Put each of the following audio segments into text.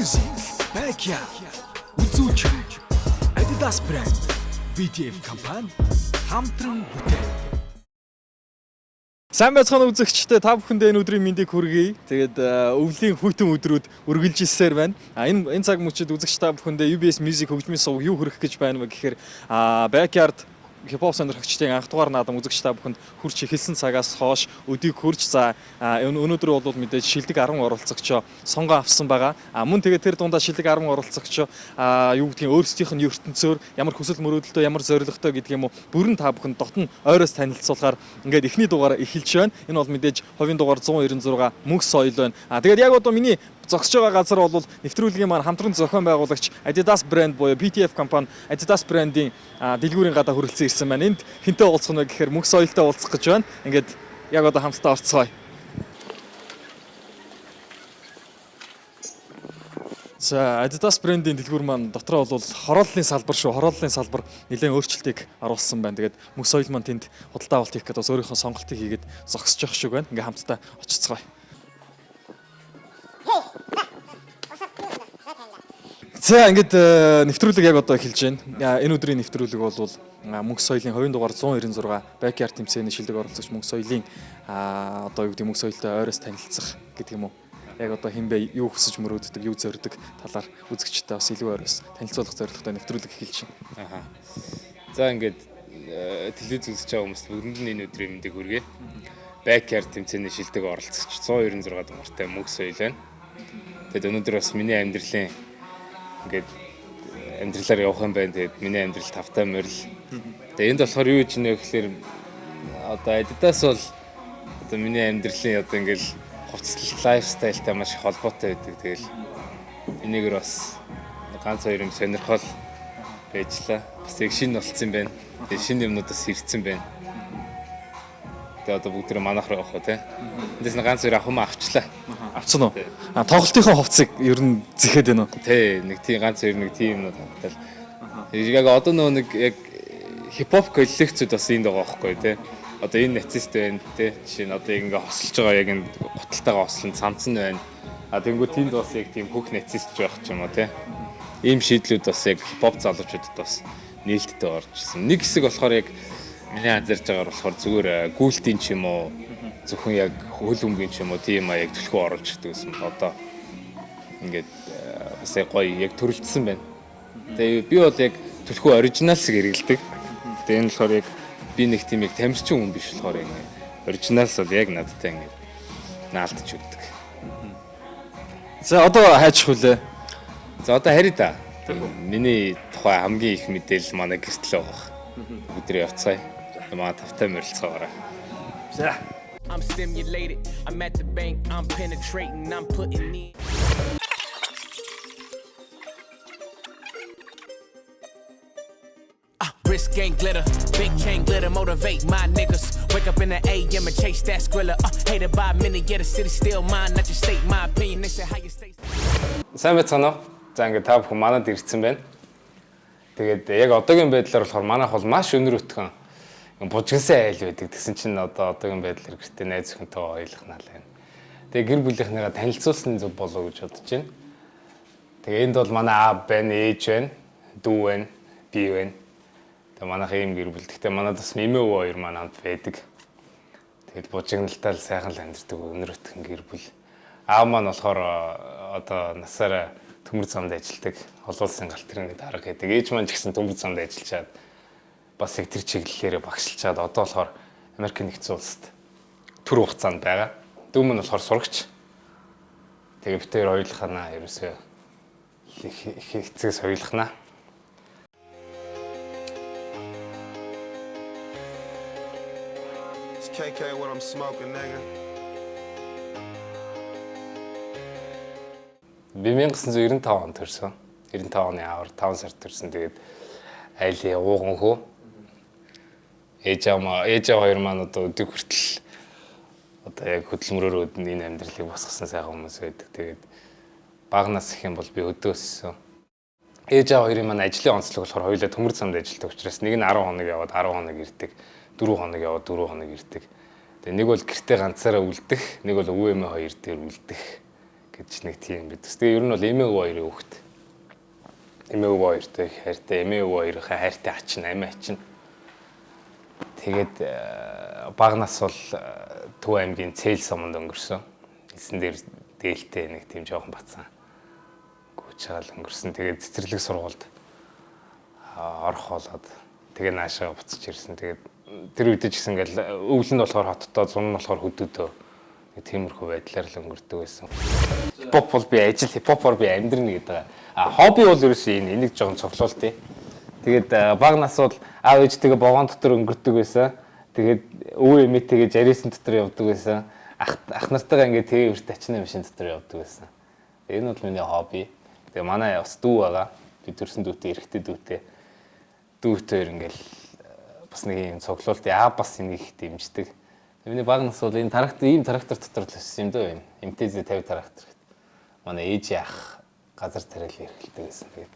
Music, Backyard, үзүүч, Adidas brand, BTF компани хамтран бүтээн. Сайн байцгаана үзэгчдээ та бүхэндээ энэ өдрийн мэндийг хүргэе. Тэгээд өвлийн хүйтэн өдрүүд үргэлжилсээр байна. Энэ цаг мөчид үзэгч та бүхэндээ UBS Music хөгжмийн сувг юу хүргэх гэж байна вэ гэхээр Backyard хипхоп сонирхогчдын анх дугаар наадам үзэгч та бүхэнд хүрч эхэлсэн цагаас хойш өдийг хүрч өнөөдөр бол мэдээж шилдэг 10 оролцогчоо сонгоо авсан байгаа. Мөн тэгээд тэр дундаа шилдэг 10 оролцогчоо юу гэдгийг өөрсдийнх нь ертөнцөөр ямар хүсэл мөрөөдөлтөө ямар зорилготой гэдэг юм уу бүрэн та бүхэнд дотн ойроос танилцуулахаар ингээд эхний дугаар эхэлж байна. Энэ бол мэдээж хувийн дугаар 196 мөнх соёл байна. Тэгээд яг одоо миний зогсож байгаа газар бол нэвтрүүлгийн маань хамтран зохион байгуулагч Adidas брэнд буюу BTF компани Adidas брэндийн дэлгүүрийн гадаа хүрэлцэн ирсэн байна. Энд хинтээ уулзах нь гэхээр мөнх соёлтой уулзах гэж байна. Ингээд яг одоо хамтдаа орцгоё. За Adidas брэндийн дэлгүүр маань дотроо бол хорооллын салбар шүү. Хорооллын салбар нэлээд өөрчлөлтийг оруулсан байна. Тэгээд мөнх соёл маань тэнд худалдаа авалт хийх гэдэг бас өөрийнхөө сонголтыг хийгээд зогсож явах шиг байна. Ингээд хамтдаа очицгоё. За ингээд нэвтрүүлэг яг одоо эхэлж байна. Энэ өдрийн нэвтрүүлэг бол мөнх соёлын хувийн дугаар 196 Backyard тэмцээний шилдэг оролцогч мөнх соёлын одоо юу гэдэг мөнх соёлтой ойроос танилцах гэдэг юм уу. Яг одоо хэн бэ, юу хүсэж мөрөөддөг, юу зорддог талаар үзэгчтэй бас илүү ойроос танилцуулах зорилготой нэвтрүүлэг эхэлж байна. За ингээд телевиз үзэж байгаа хүмүүст бүгдэнд нь энэ өдрийн мэндийг хүргэе. Backyard тэмцээний шилдэг оролцогч 196 дугаартай мөнх соёл байна. Тэгэд өнөөдөр бас миний амьдралын ингээд амьдралаар явах юм байна. Тэгээд миний амьдрал тавтай морил. Тэгээд энд болохоор юу гэж нэ гэхээр одоо Adidas бол одоо миний амьдралын одоо ингээд хувцас лайфстайлтай маш их холбоотой байдаг. Тэгэл энийгээр бас ганц хоёр юм сонирхол байжлаа. Бас яг шинэ болцсон юм байна. Тэгээд шинэ юмнуудаас ирсэн байна. Тэгээд одоо бүгд тэрэ манайх руу явах уу те. Эндээс нэг ганц хоёр авах авчлаа. Авцсан уу? Тоглолтынхоо хувцсыг ер нь зэхэд байна уу? Тий, нэг тийм ганц хоёр нэг тийм юмнууд хавтал. Яг одоо нэг яг хипхоп коллекцүүд бас энд байгаа байхгүй тий. Одоо энэ нацист байна тий. Жишээ нь одоо ингээ хослож байгаа яг энэ гуталтайгаа хослон цамцсан байна. Тэнгүү тэнд бас яг тийм хөх нацист байх ч юм уу тий. Ийм шийдлүүд бас яг хипхоп залуучуудад бас нээлттэй орж ирсэн. Нэг хэсэг болохоор яг миний анзаарж байгаагаар болохоор зүгээр гүйлтийн ч юм уу зөвхөн яг хөл өмгийн ч юм уу тийм яг төлхөө оруулж ирдэг гэсэн. Одоо ингээд бас гоё яг төрөлдсөн байна. Тэгээ би бол яг төлхөө оригиналсыг хэрэгэлдэг. Тэгээ энэ болохоор яг би нэг тийм яг тамирчин хүн биш болохоор яг оригиналс бол яг надтай ингээд наалтж өгдөг. За одоо хайчих хүлээ. За одоо харъя да. Миний тухай хамгийн их мэдээлэл манай гэртэл байгаа. Өдрөө явцгаая. Манай тавтай морилцгаараа. За I'm stimulated, I'm at the bank, I'm penetrating, I'm putting in. Wrist gang glitter, big chain glitter, motivate my niggas. Wake up in the AM and chase that skrilla. Hated by many, get a city still mine, not just state my opinion. They say how you stay. Сайн байцгаана уу? За ингээд та бүхэн манад ирсэн байна. Тэгээд яг одоогийн байдлаар болохоор манайх бол маш өнөр өтгөн бужигсан айл байдаг. Тэгсэн чинь одоогийн байдлаар гэртээ найз өхөнтэйгээ ойлохнаа л байна. Тэгээ гэр бүлийнхнийгаа танилцуулсан зөв болов уу гэж бодож байна. Тэгээ энд бол манай аав байна, ээж байна, дүү байна, би байна. Тэгээ манайх ийм гэр бүл. Гэхдээ манад бас эмээ өвөө хоёр маань хамт байдаг. Тэгээд бужигналтаа л сайхан л амьддаг өнөр өтгөн гэр бүл. Аав маань болохоор одоо насаараа төмөр замд ажилладаг. Холуулсан галтрын дарга гэдэг. Ээж маань ч гэсэн төмөр замд ажиллачаад бас яг тэр чиглэлээрээ багшилчаад одоо болохоор Америк нэгдсэн улсад төр хугацаанд байгаа. Дүү мөн болохоор сурагч. Тэгээ бид хоёр хоёулахнаа ерөөсөө их эцэгс хоёулахнаа. It's KK what I'm smoking nigga. Би 1995 онд төрсөн. 95 оны авар 5 сард төрсөн. Тэгээд айлын ууган хөө. Ээж аваа хоёр маань одоо өдөг хүртэл одоо яг хөдөлмөрөөр энэ амьдралыг босгосон сайхан хүмүүс байдаг. Тэгээд багнаас их юм бол би өдөөссөн. Ээж аваа хоёрын маань ажлын онцлог болохоор хоёулаа төмөр замд ажилладаг учраас нэг нь 10 хоног яваад 10 хоног ирдэг. 4 хоног яваад 4 хоног ирдэг. Тэгээ нэг бол гэртээ ганцаараа үлдэх, нэг бол өвөө эмээ хоёр дээр үлдэх гэж нэг тийм бид. Тэгээ ер нь бол эмээ хоёр хүүхэд. Эмээ хоёртой их хайртай, эмээ хоёрынхаа хайртай ачин, амиа ачин. Тэгээд багнаас бол Төв аймгийн Цээл суманд өнгөрсөн. Эсэн дээр дээлтэй нэг тийм жоохон бацсан. Гүчаал өнгөрсөн. Тэгээд цэцэрлэг сургуульд орох болоод тэгээ наашаа буцаж ирсэн. Тэгээд тэр үед ч гэсэн ингээл өвлөнд болохоор хоттоо, зун нь болохоор хөдөөдөө нэг тиймэрхүү байдлаар л өнгөрдөг байсан. Хипхоп бол би ажил, хипхопор би амьдрна гэдэг. Хобби бол ерөөсөө энийг жоохон цоглуултыг. Тэгээд баг нас бол аав ээжтэйгээ богоон дотор өнгөрдөг байсан. Тэгээд өвөө эмээтэйгээ жарисэн дотор явдаг байсан. Ах нартайгаа ингээд тэгээ өрт ачны машин дотор явдаг байсан. Энэ бол миний хобби. Тэгээ манай бас дүү байгаа. Би төрсөн дүүтэй, эрэгтэй дүүтэй. Дүүтэй ингээл бас нэг юм цоглуулт бас энийг их дэмждэг. Миний баг нас бол энэ ийм трактор дотор л өссөн юм дөө юм. МТЗ 50 трактор. Манай ээж ах газар тариал эрхэлдэг байсан. Тэгээд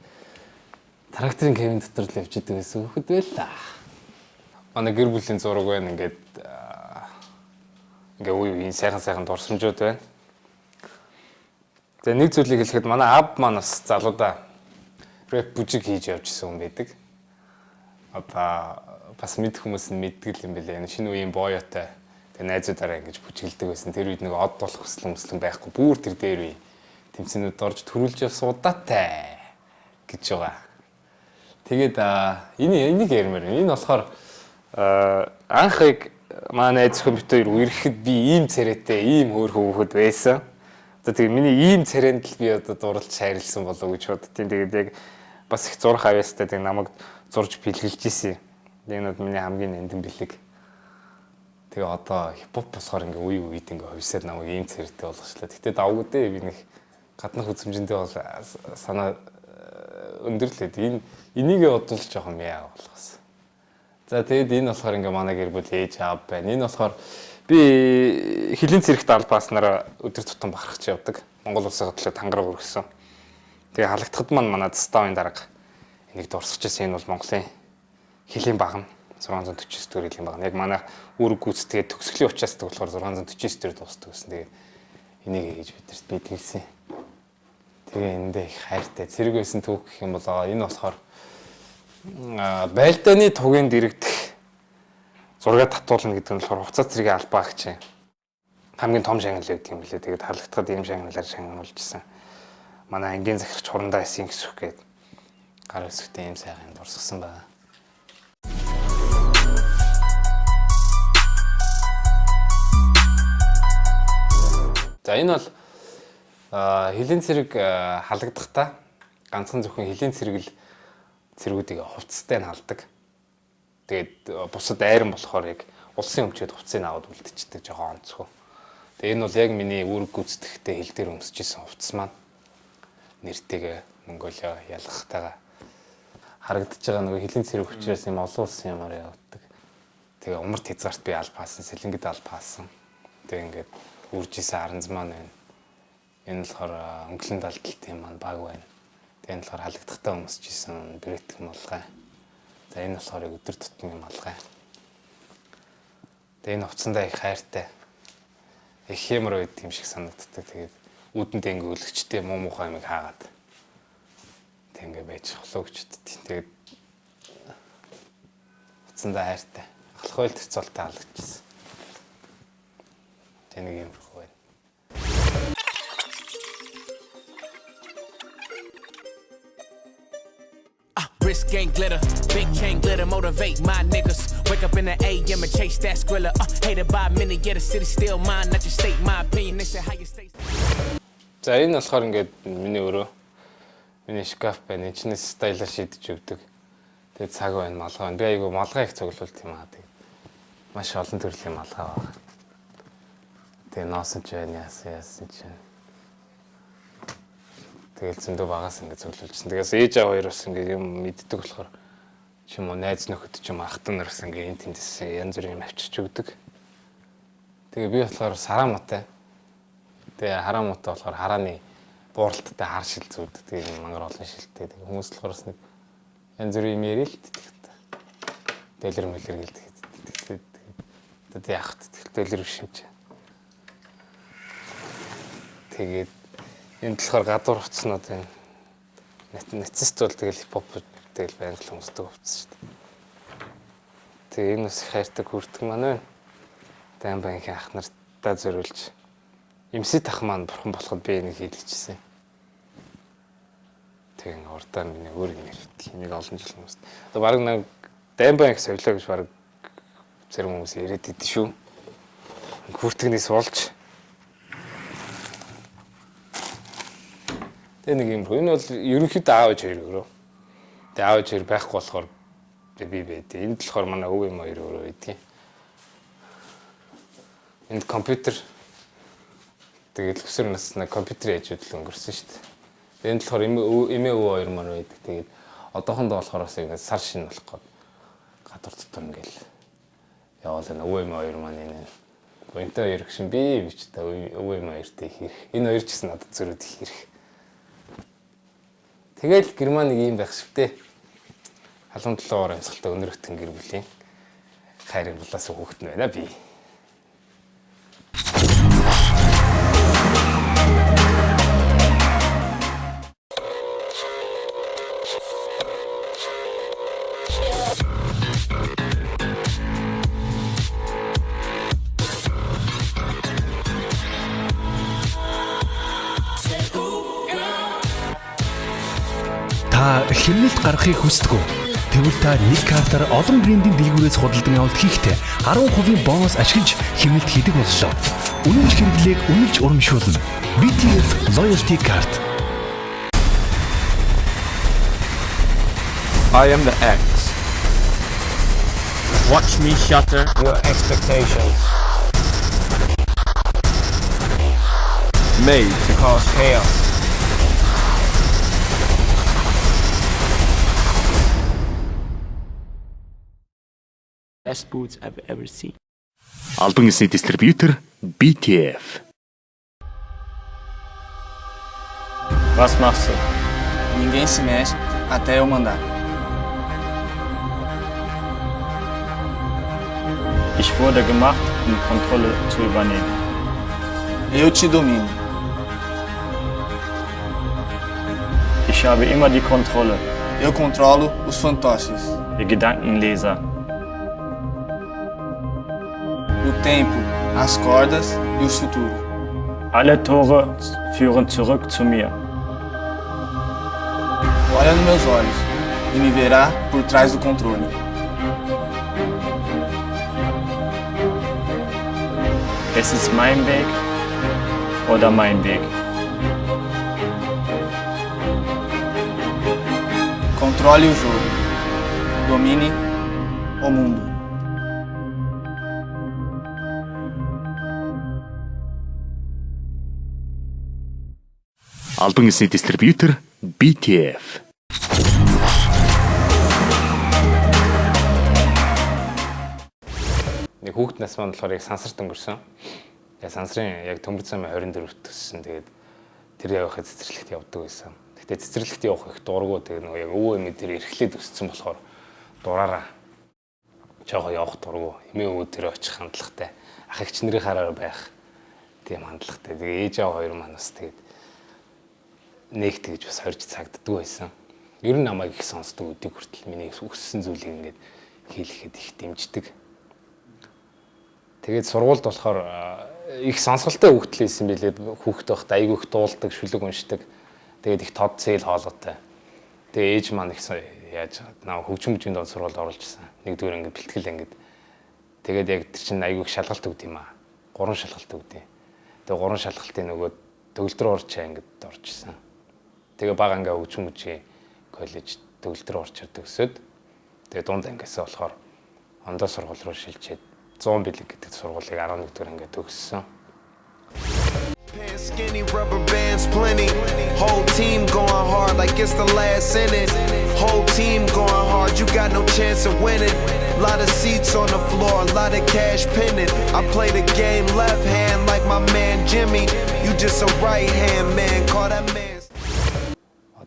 тракторын кабин дотор л явж идэг байсан хөхд байла. Манай гэр бүлийн зураг байна ингээд үе сайхан дурсамжууд байна. Тэгээ нэг зүйлийг хэлэхэд манай аав манаас залуудаа рэп бүжиг хийж явжсэн хүн байдаг. Одоо бас мэд хүмүүс нь мэддэг юм билээ. Шинэ үеийн боёотой тэгээ найзуудаараа ингэж бүжиглдэг байсан. Тэр үед нэг од болох хүслэн байхгүй. Бүр тэр дээр үе тэмцэнүүд орж төрүүлж явсан удаатай гэж байгаа. Тэгээд энийг ярмаар. Энэ болохоор анхыг манай найз хүн бит хоёр үерхэд би ийм царайтай, ийм хөөрхөн хүүхэд байсан. Одоо тэгээ миний ийм царайнд л би одоо дурлж хайрлсан болов уу гэж боддtiin. Тэгээд яг бас их зурх авьяастай тэг намайг зурж бэлгэлж ийсэн. Энэ нь миний хамгийн эндэн бэлэг. Тэгээ одоо хипхоп болохоор ингээ үе үед ингээ хувьсаад намайг ийм царайтай болгочлаа. Гэтэ давгүй дээ би нэг гаднах үзмжиндээ бол санаа өндөрлөөд энийгээ бодвол жоохон яа болгосон. За тэгээд энэ болохоор ингээ манай гэр бүл ээж аав байна. Энэ болохоор би хилийн цэрэгт албааснараа өдөр тутам бахархаж явдаг. Монгол улсын хөдлөө тангараг өргөсөн. Тэгээ халагдахад манай ставын дарга энийг дурсчихсан. Энэ бол Монголын хилийн багна 649 дэх хилийн багна. Яг манай үүрэг гүйцэтгээд төгсгөлийн учаастдаг болохоор 649 дээр дуусдаг гэсэн. Тэгээд энийг хийж бидэрт би тэлсэн. Тэгээ эндээ их хайртай цэрэг байсан түүх гэх юм бол энэ болохоор байлдааны тугийн дэрэгдэх зураг татуулна гэдэг нь болохоор хуцаа цэрэгийн албаа гэж хамгийн том шагнал гэдэг юм билээ. Тэгээд халагдахад ийм шагналаар шагнуулжсэн. Манай ангийн захирч хурандаа эсийн гисүх гээд гар өсгөтэй ийм сайхан дурсгсан байна. За энэ бол хилийн цэрэг халагдахтаа ганцхан зөвхөн хилийн цэргүүдийг хувцастай нь халдаг. Тэгээд бусад айран болохоор яг улсын өмчөд хувцсыг аваад үлдчихдэг жоохон онцгой. Тэгээд энэ бол яг миний үүрэг гүйцэтгэхдээ хил дээр өмсөжсэн хувцас маань нэртэйгээ Монголио ялгахтайгаа харагдаж байгаа нөгөө хилийн цэрэг хүчрээс юм олон улсын юмар явагддаг. Тэгээ умарт хязгаарт би албаасан, сэлэнгэд албаасан. Тэгээ ингээд үржижсэн аранз маань байна. Энэ болохоор өнгөлөн далдалтын маань баг байна. Тэгээ энэ болохоор халагдахтаа өмсөжсэн брэт малгай. За энэ болохоор өдөр тутмын малгай. Тэгээ энэ хувцсандаа их хайртай. Их хэмэр үед юм шиг санагддаг. Тэгээд үүдэнд ингээ өлгчтэй муу муухай амиг хаагаад. Тэг ингээ байж холоо гэж боддtiin. Тэгээд хувцсандаа хайртай. Ахлах ойл тэрцолтой халагдчихсан. Тэг нэг юм байна. Wrist gang glitter, big chain glitter, motivate my niggas. Wake up in the AM and chase that skrilla. Hated by many, yeah, the city still mine. Not just state my opinion, they say how you stay. За энэ болохоор ингээд миний өөрөө миний шкаф байна. Эчнээс стайлаар шийдэж өгдөг. Тэгээд цаг байна, малгай байна. Би айгу малгай их цуглуулт юм аа. Тэгээд маш олон төрлийн малгай байна. Тэгээд ноосч байна, яасан ч байна. Тэгэл зөндөө багаас ингэ цуглуулжсэн. Тэгээс ээж аваа хоёр бас ингэ юм мэддэг болохоор ч юм уу найз нөхөд ч юм ахтан нараас ингэ энэ тэндээс янз бүрийн юм авчирч өгдөг. Тэгээ би болохоор сараа муутай. Тэгээ хараа муутай болохоор харааны бууралттай хар шил зүүдэг. Тэгээ мангар олон шилтэй. Тэгээ хүмүүс болохоор бас нэг янз бүрийн юм ярил л тэгдэг. Дэлгэр мэлгэр гэлдэг. Тэгээ яах вэ? Дэлгэр биш юм чи. Тэгээд энэ болохоор гадуур утаснууд энэ нацист бол тэгэл хипхоп тэгэл байнг л хүмүүстэй хувцсан шүү дээ. Тэгээ энэ бас хайртай хүрдэг маань байна. Даймбангийн ах нартаа зориулж эмсэт ах маань бурхан болоход би энийг хийлгэжсэн. Тэгээ урдаа миний өөр нэрт хэмиг олон жил хүмүүст. Одоо баг нэг Даймбанг соёлоо гэж баг зарим хүмүүс яриад идэв шүү. Хүртгнээс болж. Тэгээ нэг юм. Энэ бол ерөнхийдөө аав ээж хоёр өөрөө. Тэгээ аав ээж хоёр байхгүй болохоор би байдیں۔ Энд болохоор манай өвөө юм хоёр өөрөө байдیں۔ Энд компьютер тэгээд өсвөр насны компьютерийн ээжүүд л өнгөрсөн шүү дээ. Энд болохоор эмээ өвөө хоёр маань байдаг. Тэгээд одоохондоо болохоор бас ингэ сар шин болох гээд гадуур дотор ингээл яваал энэ өвөө эмээ хоёр маань энэ бонтой хоёр гişin би ч та өвөө эмээ хоёртой их хэрэг. Энэ хоёр ч гэсэн надад зөрүүд их хэрэг. Тэгэл герман нэг юм байх швтэй. Халуун толгоор амьсгалтай өнөр өтгөн гэр бүлийн хайрын булаас хүүхэд нь байна би. Та хэмнэлт гаргахыг хүсдэг үү? Тэгвэл та нэг картаар олон брендийн дэлгүүрээс худалдан авалт хийхдээ 10% бонус ашиглаж хэмнэлт хийдэг боллоо. Үнэнч хэрэглээг үнэлж урамшуулна. BTF Loyalty Card. I am the X. Watch me shatter your expectations. Made to cause chaos. Best boots I've ever seen. Албан ёсны дистрибьютор BTF. Was machst du? Ninguém se mexe até eu mandar. Ich wurde gemacht, um Kontrolle zu übernehmen. Eu te domino. Ich habe immer die Kontrolle. Eu controlo os fantoches. Der Gedankenleser. O tempo, as cordas e o futuro. Alle Tore führen zurück zu mir. Olha nos meus olhos e me verá por trás do controle. Es ist mein Weg oder mein Weg. Controle o jogo. Domine o mundo. Албан ёсны дистрибьютор BTF. Нэг хүүхэд нас маань болохоор яг сансарт өнгөрсөн. Тэгээ сансрын яг төмөр замын 24-т төссөн. Тэгээд тэр явахад цэцэрлэгт явдаг байсан. Гэтэ цэцэрлэгт явах их дурггүй. Тэгээ нөгөө яг өвөө эмээ тэр эрхлээд өссөн болохоор дураараа жоо явах дурггүй. Эмээ өвөө тэр очих хандлагатай. Ах эгч нарын хараар байх тийм хандлагатай. Тэгээ ээж аав хоёр маань бас тэгээд нэг тэгж бас хорж цагддаг байсан. Ер нь намайг их сонсдог өдийг хүртэл миний өссөн зүйлийг ингээд хийлгэхэд их дэмждэг. Тэгээд сургуульд болохоор их сонсголтой хөвгтлээсэн билээ. Хүүхэд байхад айгүй их дуулдаг, шүлэг уншдаг. Тэгээд их тод цээл хоолойтой. Тэгээ ээж маань их яаж наа хөгжмөжинд дон сургуульд оруулжсэн. Нэгдүгээр ингээд бэлтгэл ингээд. Тэгээд яг тэр чинь айгүй их шалгалт өгд юм аа. 3 шалгалт өгдөө. Тэгээ 3 шалгалтын нөгөө төгөлдөр орчаа ингээд оржсэн. Тэгээ бага ангаа хөгжмөжийн коллеж төгөлдөр орчод төгсөөд тэгээ дунд ангиасаа болохоор ондоо сургууль руу шилжээд 100 бэлэг гэдэг сургуулийг 11-р ангид төгссөн. Skinny rubber bands plenty. Whole team going hard like it's the last inning. Whole team going hard, you got no chance of winning. Lot of seats on the floor, a lot of cash pending. I play the game left hand like my man Jimmy. You just a right hand man, call that man.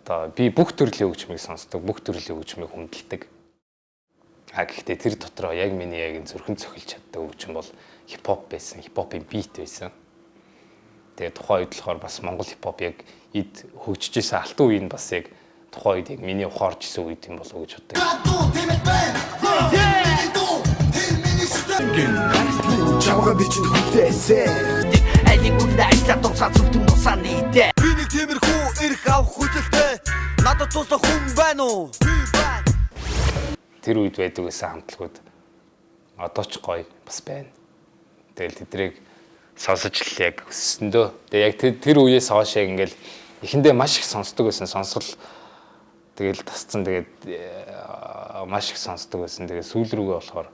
Одоо би бүх төрлийн хөгжмийг сонсдог, бүх төрлийн хөгжмийг хүндэлдэг. Гэхдээ тэр дотроо яг миний яг зүрхэн цохилж чаддаг хөгжим бол хипхоп байсан, хипхопын бит байсан. Тэгээ тухайн үед болохоор бас Монгол хипхоп яг эд хөгжиж исэн алтан үеийн бас яг тухайн үед яг миний ухаарч исэн үед юм болов уу гэж боддог. Чавга бичин хүлээсэ. Айлын үлдээсээ тусаа зүтэн нусаа нийтээ. Би нэг тиймэрхүү эрх авах хүсэлтэй. Надад тусах хүн байна уу? Тэр үед байдаг гэсэн хамтлагууд одоо ч гоё бас байна. Тэгэл тэдрийг сонсож л яг өссөндөө. Тэгээ яг тэр үеэс хойш яг ингээл эхэндээ маш их сонсдог байсан. Сонсгол тэгэл тасцсан тэгээд маш их сонсдог байсан. Тэгээ сүүл рүүгээ болохоор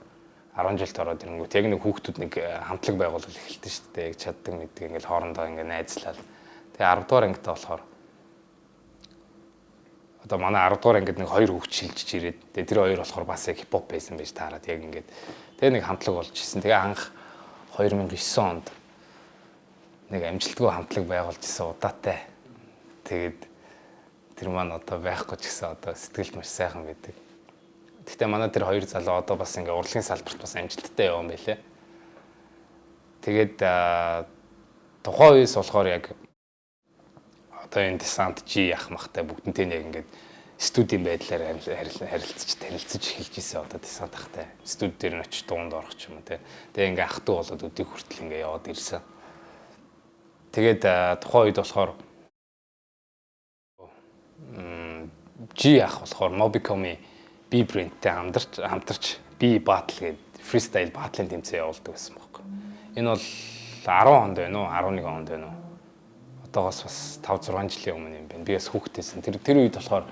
10 жилд ороод ирэнгүүт яг нэг хүүхдүүд нэг хамтлаг байгуулалт эхэлсэн шүү дээ. Яг чаддаг мэддэг ингээл хоорондоо ингээ найзлал. Тэгээ 10 дугаар ангитай болохоор одоо манай 10 дугаар ангид нэг 2 хүүхд шилжиж ирээд тэгээ тэр хоёр болохоор бас яг хипхоп байсан байж таараад яг ингээд тэгээ нэг хамтлаг болж ирсэн. Тэгээ анх 2009 онд нэг амжилтгүй хамтлаг байгуулж ирсэн удаатай. Тэгээд тэр маань одоо байхгүй ч гэсэн одоо сэтгэлд маш сайхан байдаг. Гэхдээ манай тэр хоёр залуу одоо бас ингээ урлагийн салбарт бас амжилттай явсан байлээ. Тэгээд тухайн үеэс болохоор яг одоо энэ десант G ах махтай бүгднтэй яг ингээд студийн байдлаар харилцаж танилцаж эхэлж ирсэн одоо десант ахтай. Студи дээр нь очиж дуунд орох ч юм уу те. Тэгээ ингээ ах トゥ болоод өдийг хүртэл ингээ яваад ирсэн. Тэгээд тухайн үед болохоор G ах болохоор Mobicom-ийн B брэндтэй хамтарч B battle гэдэг freestyle battle-ын тэмцээн явуулдаг гэсэн байхгүй. Энэ бол 10 онд байна уу 11 онд байна уу? Одоогоос бас 5-6 жилийн өмнө юм байна. Би бас хүүхдтэйсэн. Тэр үед болохоор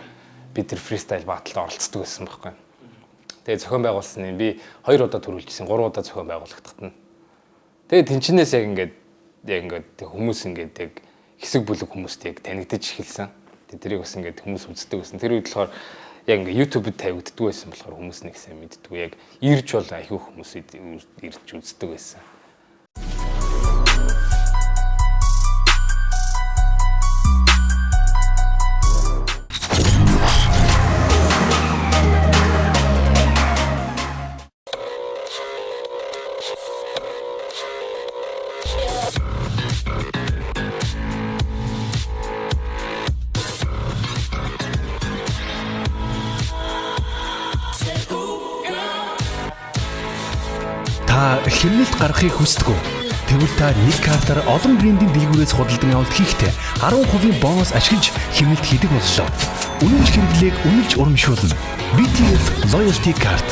би тэр freestyle battle-д оролцдог байсан байхгүй. Тэгээ зохион байгуулсан юм. Би 2 удаа төрүүлжсэн, 3 удаа зохион байгуулагдахтана. Тэгээ тэнчнээс яг ингээд хүмүүс ингээд яг хэсэг бүлэг хүмүүст яг танигдаж эхэлсэн. Тэрийг бас ингээд хүмүүс үздэг байсан. Тэр үед болохоор яг ингээд YouTube-д тавигддаг байсан болохоор хүмүүс нэг сайн мэддэг. Яг ирж бол айгүй хүмүүс ирж үздэг байсан. Та хэмнэлт гаргахыг хүсдэг үү? Тэгвэл та нэг картаар олон брендийн дэлгүүрээс худалдан авалт хийхдээ 10% бонус ашиглаж хэмнэлт хийдэг боллоо. Үнэн хэрэглээг үнэлж урамшуулна. BTF Loyalty Card.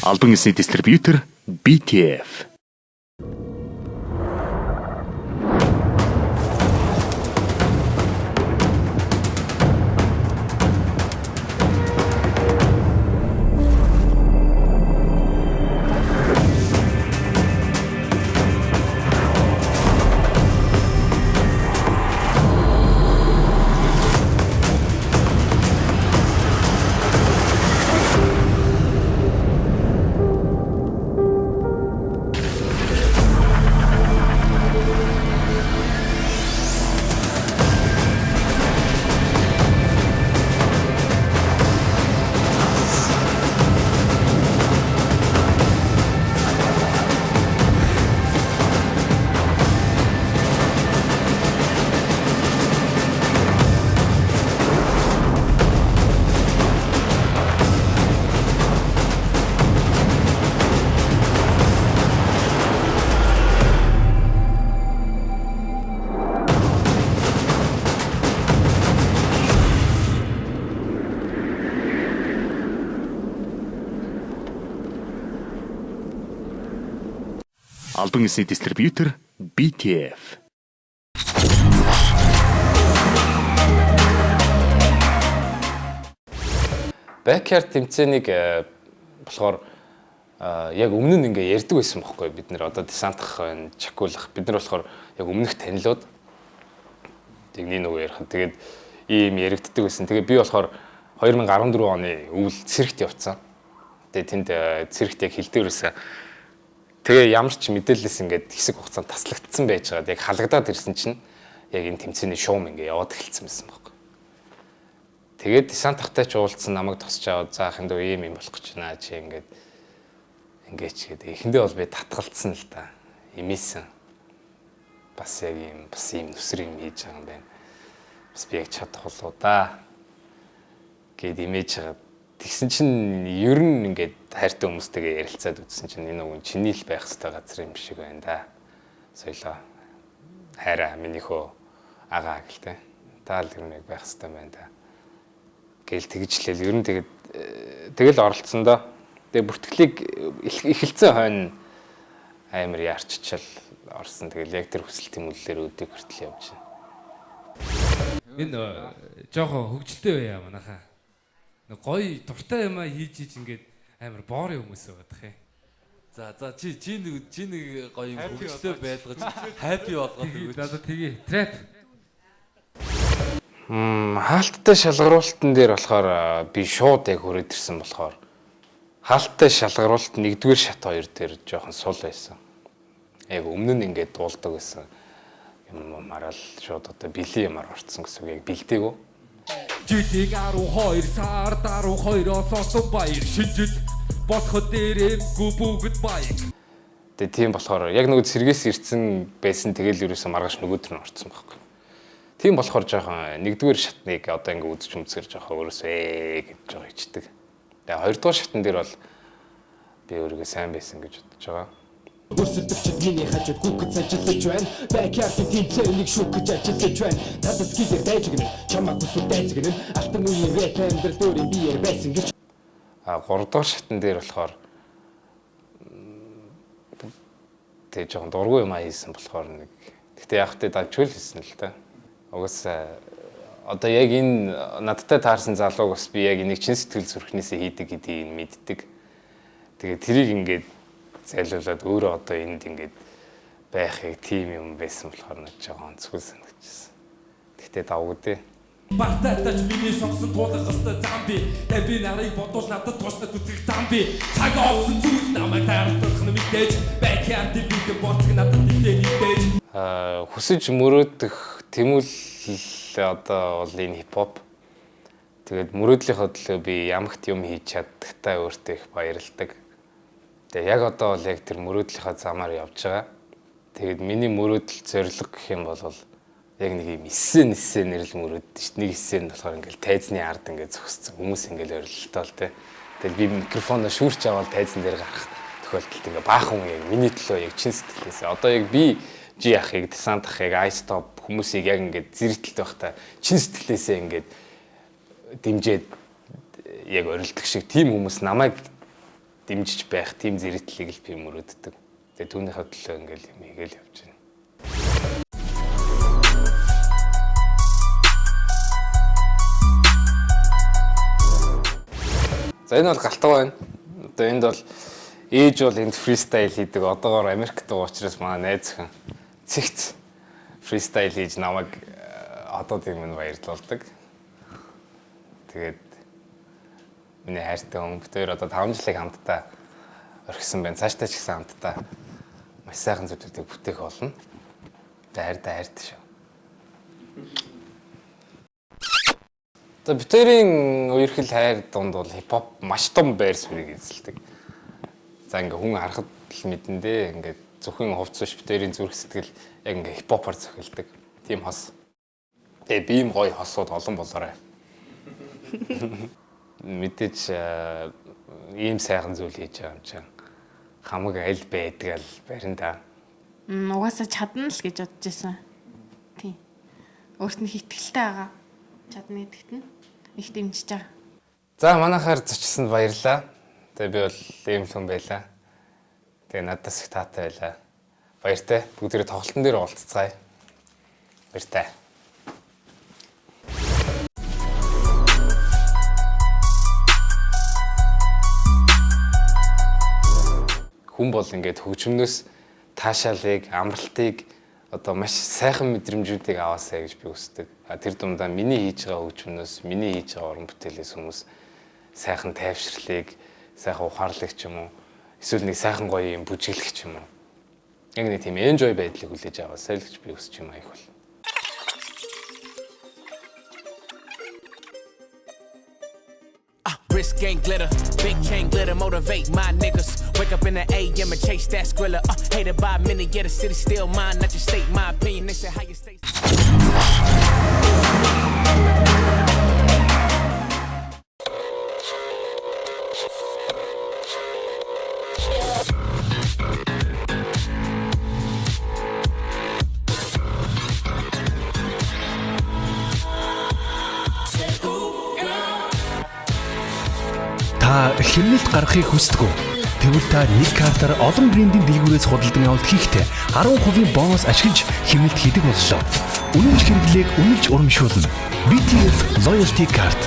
Албан ёсны дистрибьютор BTF. Албан ёсны дистрибьютор BTF. Backyard тэмцээнийг болохоор яг өмнө нь ингээ ярьдаг байсан бохоггүй бид нэр одоо десантах байна, чакуулах. Бид нар болохоор яг өмнөх танилуд тэгний нөгөө ярих. Тэгээд ийм яригддаг байсан. Тэгээд би болохоор 2014 оны өвөл цэрэгт явцсан. Тэгээд тэнд цэрэгт яг хил дээр байсан. Тэгээ ямар ч мэдээлэлс ингээд хэсэг хугацаанд таслагдсан байж байгаад яг халагдаад ирсэн чинь яг энэ тэмцээний шуум ингээ яваад эхэлсэн байсан байхгүй. Тэгээд десантахтай ч уулзсан намайг тосч аваад заах энэ дөө ийм юм болох гэж байна чи ингээд тэгээд эхэндээ бол би татгалцсан л да. Имээсэн. Бас ийм нүсэр юм хийж байгаа юм байна. Бас би яг чадах болоо да. Гэт имэж байгаа. Тэгсэн чинь ер нь ингээд хайртай хүмүүстэйгээ ярилцаад үзсэн чинь энэ нэг чиний л байх хэвээр газар юм шиг байна да. Соёлоо. Хайраа минийхөө агаа гэлтэй. Таал ер нь байх хэвээр байна да. Гэл тэгжлээл ер нь тэгэл оролцсон доо. Тэгээ бүртгэлийг эхэлсэн хойно амар яарччил орсон. Тэгэл яг тэр хүсэл тэмүүллээр өдөө хүртэл явж байна. Энэ жоохон хөвгөлтэй байя манайхаа. Гоё дуртай юмаа хийж ингээд амар боорын хүмүүс байдаг юм. За чи нэг гоё юм хөвгөлтэй байлгаж happy болгоод өгөөч. За тэгээ trap. Хаалттай шалгаруулалтан дээр болохоор би шууд яг хүрээд ирсэн болохоор хаалттай шалгаруулалт 1-р шат 2 дээр жоохон сул байсан. Яг өмнө нь ингээд дуулдаг байсан. Юм мараал шууд одоо били ямар орцсон гэсэн үг яг бэлдээгөө. Житиг 12 сар 12-оос осон баяр шинжил бодход дээрэмгүй бүгд баяр. Тэгээ тийм болохоор яг нөгөө сэргээс ирсэн байсан тэгэл ерөөсө маргааш нөгөөдөр нь орцсон байхгүй. Тийм болохоор жоохон 1-р шатныг одоо ингээд үзэж өмцгөр жоохон өөрөөсөө гэж жоохон ичдэг. Тэгээ 2-р шатн дээр бол би өөрийгөө сайн байсан гэж бодож байгаа. Бүрсэлтвчд миний хажууд гүгд ажиллаж байна. Backyard-ийн тэмцээнийг шүүгэж ажиллаж байна. Надад скидэр дайжгэн чамаа хүсэл дайзгэн алтан үеийн рэп амьдрал дөөрийн биеэр байсан гэж. 3-р шатн дээр болохоор тэгээ жоохон дургүй юм хийсэн болохоор нэг. Гэтэ яг хөтэ давчгүй л хийсэн л та. Угсаа одоо яг энэ надтай таарсан залууг бас би яг энийг чин сэтгэл зүрхнээсээ хийдэг гэдгийг мэддэг. Тэгээ тэрийг ингээд зайлуулад өөрөө одоо энд ингээд байхыг тийм юм байсан болохоор нэг жоохон онцгой санагдчихсан. Гэтэ давгүй дээ. Бартатач миний сонгосон туулах хэвээр замби. Тэгээ би нарыг бодвол надад тууштай түтэх замби. Цаг олсон зүйл намайг таарлах нь мэдээж. Backyard-ийн би боцог надад мэдээж. Хүсэж мөрөөдөх тэмүүлэл одоо бол энэ хипхоп. Тэгээд мөрөөдлийнхөө төлөө би ямагт юм хийж чаддагтай өөртөө их баярлдаг. Тэгээ яг одоо бол яг тэр мөрөөдлийнхөө замаар явж байгаа. Тэгээд миний мөрөөдөл зорилго гэх юм бол яг нэг юм эссэн нэрэл мөрөөддөг шүү дээ. Нэг эссэн нь болохоор ингээл тайзны ард ингээд зогссон хүмүүс ингээл орилттой л тэ. Тэгэл би микрофоноо шүүрч аваад тайзан дээр гарах тохиолдолд ингээ баахан яг миний төлөө яг чин сэтгэлээсээ одоо яг би жи ахыг десант ахыг айстоп хүмүүсийг яг ингээд зэрэгтэлт байхдаа чин сэтгэлээсээ ингээд дэмжээд яг орилдог шиг тийм хүмүүс намайг дэмжиж байх тийм зэрэгтлийг л би мөрөөддөг. Тэгээ түүнийхээ төлөө ингээл юм хийгээл явж байна. За энэ бол галтгаа байна. Одоо энд бол ээж бол энд фристайл хийдэг. Одоогоор Америкт байгаа учраас манай найз хэн цэгц фристайл хийж намайг одоо тийм нь баярлуулдаг. Тэгээд миний хайртай хүн бүтээр одоо 5 жилиг хамтдаа орхисон байна. Цаашдаа ч гэсэн хамтдаа маш сайхан зүйлүүдийг бүтээх болно. Хайртай шүү. За бүтээрийн үерхэл хайр дунд бол хипхоп маш том байр суурийг эзэлдэг. За ингээ хүн харахад л мэдэндээ ингээ зөвхөн хувцас бүтээрийн зүрх сэтгэл яг ингээ хипхопоор зохилдог. Тийм хос. Тэгээ би юм гоё хосууд олон болоорой. Мэдээж ийм сайхан зүйл хийж байгаа юм чинь хамаг аль байдаг л барина да. Угаасаа чадна л гэж бодож байсан. Тийм. Өөрт нь хитгэлтэй байгаа. Чадна гэдэгт нь их дэмжиж байгаа. За манайхаар зочсонд баярлалаа. Тэгээ би бол ийм хүн байлаа. Тэгээ надаас их таатай байлаа. Баяртай. Бүгдээрээ тоглолтын дээр уулзцгаая. Баяртай. Хүн бол ингээд хөгжмнөөс таашаалыг, амралтыг одоо маш сайхан мэдрэмжүүдийг аваасаа гэж би хүсдэг. Тэр дундаа миний хийж байгаа хөгжмнөөс, миний хийж байгаа уран бүтээлээс хүмүүс сайхан тайвширлыг, сайхан ухаарлыг ч юм уу, эсвэл нэг сайхан гоё юм бүжиглэх ч юм уу. Яг нэг тийм enjoy байдлыг хүлээж аваасаа л гэж би хүсэж юм аях бол. Wrist gang glitter, big chain glitter, motivate my niggas. Wake up in the AM and chase that Skrilla. Hated by many, yeah, the city still mine. Not just state my opinion. They say how you stay. Та хэмнэлт гаргахыг хүсдэг үү? Тэгвэл та нэг картаар олон брендийн дэлгүүрээс худалдан авалт хийхдээ 10% бонус ашиглаж хэмнэлт хийдэг боллоо. Үнэнч хэрэглээг үнэлж урамшуулна. BTF Loyalty Card.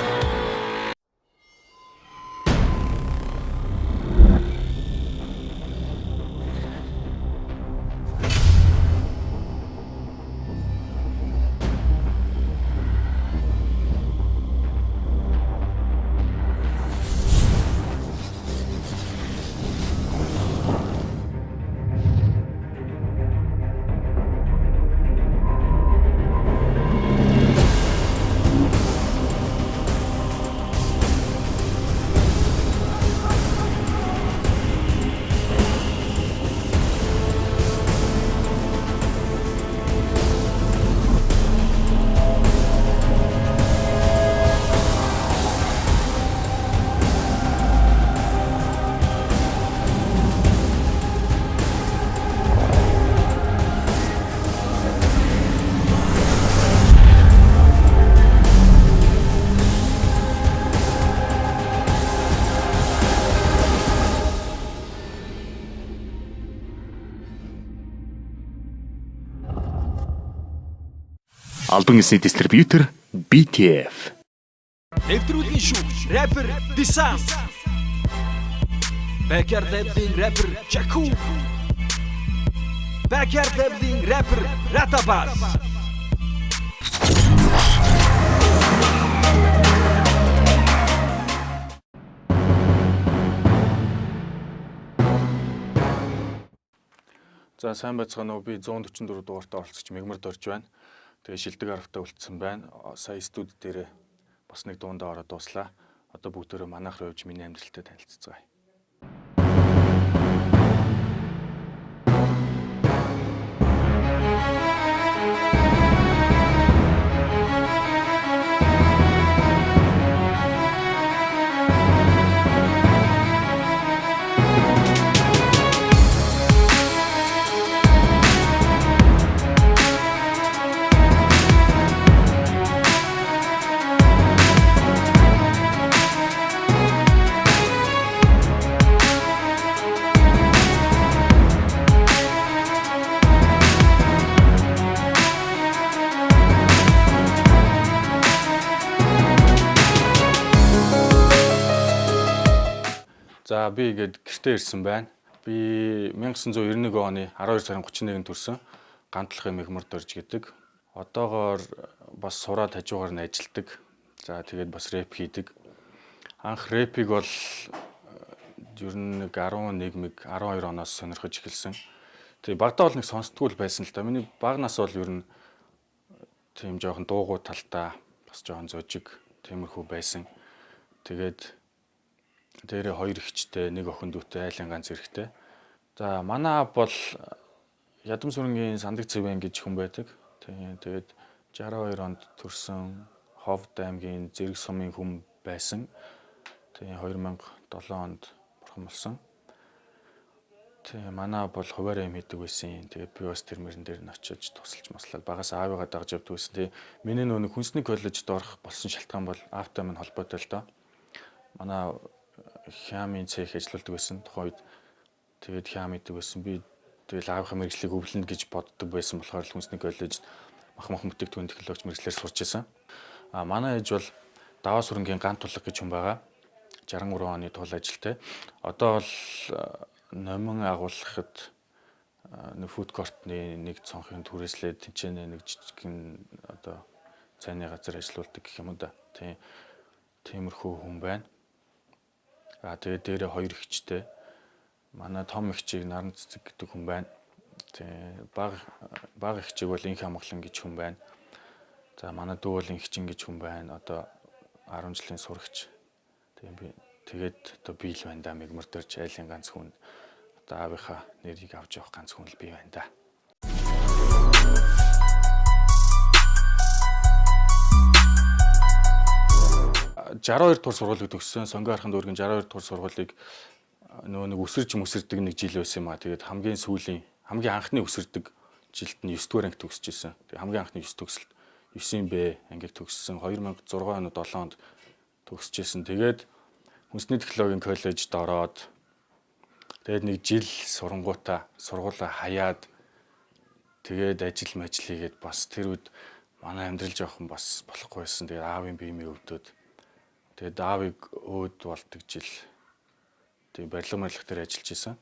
Албан ёсны дистрибьютор BTF. Нэвтрүүлгийн шүүгч, рэпер Дисан. Backyard Label-ийн рэпер Chaku. Backyard Label-ийн рэпер Ratabas. За сайн байцгаана уу. Би 144 дугаартай оролцогч Мегмар Дорж байна. Тэгээ шилдэг аравтаа үлдсэн байна. Сая студ дээр бас нэг дундаа ороод дуслаа. Одоо бүгдээрээ манайх руу явж миний амьдралтай танилццгаая. За би гээд гэртээ ирсэн байна. Би 1991 оны 12 сарын 31-нд төрсөн. Гантлахын Мегмар Дорж гэдэг. Одоогоор бас сураад хажуугаар нь ажилладаг. За тэгээд бас рэп хийдэг. Анх рэпийг бол ер нь нэг 11-12 оноос сонирхож эхэлсэн. Тэгээ багтаа бол нэг сонсдгүй байсан л да. Миний баг нас бол ер нь тийм жоохон дуугуу талтай бас жоохон зожиг тиймэрхүү байсан. Тэгээд дээрээ 2 ихчтэй, 1 охин дүүтэй, айлын ганц эрэгтэй. За манай бол Ядам сүрэнгийн Сандаг Цэвэн гэж хүн байдаг. Тэгээд 62 онд төрсэн Ховд аймгийн Зэрэг сумын хүн байсан. Тэгээд 2007 онд бурхан болсон. Тэгээд манай бол хуваарь юм хийдэг байсан. Тэгээд би бас тэр мөрөн дээр нь очиж тусалж маслаад багаас аавыгаа дагж явдаг байсан. Тэгээд миний нөө хүнсний коллежид орох болсон шалтгаан бол аавтай минь холбоотой л доо. Манай хямын цех ажилладаг байсан. Тухайн үед тэгээд хям идэг байсан. Би тэгэл аавынхаа мэргэжлийг өвлөнө гэж боддог байсан болохоор хүнсний коллежид мах бүтээгдэхүүн технологич мэргэжлэр сурч байсан. Манай ээж бол Даваа сүрэнгийн гант тулга гэж хүн байгаа. 63 оны туул ажилтай. Одоо бол номин агуулгахад нэг фуд кортны нэг цонхын түрээслээд тэнцэнэ нэг жижигхэн одоо цайны газар ажиллаулдаг гэх юм да. Тиймэрхүү хүн байна. Тэгээд дээрээ 2 эгчтэй. Манай том эгчийг Наран Цэцэг гэдэг хүн байна. Бага эгчийг бол Инх Амгалан гэж хүн байна. За манай дүү бол Инхчин гэж хүн байна. Одоо 10 жилийн сурагч. Тэгээд одоо би л байна да. Мигмар дөрч айлын ганц хүн. Одоо аавынхаа нэрийг авч явах ганц хүн л би байна да. 62 дугаар сургуулийг төгссөн. Сонгоо харахын дүүргийн 62 дугаар сургуулийг нөгөө нэг өсөрдөг нэг жил байсан маа. Тэгээд хамгийн анхны өсөрдөг жилд нь 9 дугаар анги төгсөж ирсэн. Тэгээд хамгийн анхны 9 төгсөлт 9Б ангиг төгссөн. 2006 оны 7 онд төгсөж ирсэн. Тэгээд хүнсний технологийн коллежид ороод тэгээд нэг жил сургуулаа хаяад тэгээд ажил хийгээд бас тэр үед манай амьдрал жоохон бас болохгүй байсан. Тэгээд аавын биемээ өвдөд тэгээд аавыг өөд болдог жил тэгээд барилга дээр ажиллаж исэн.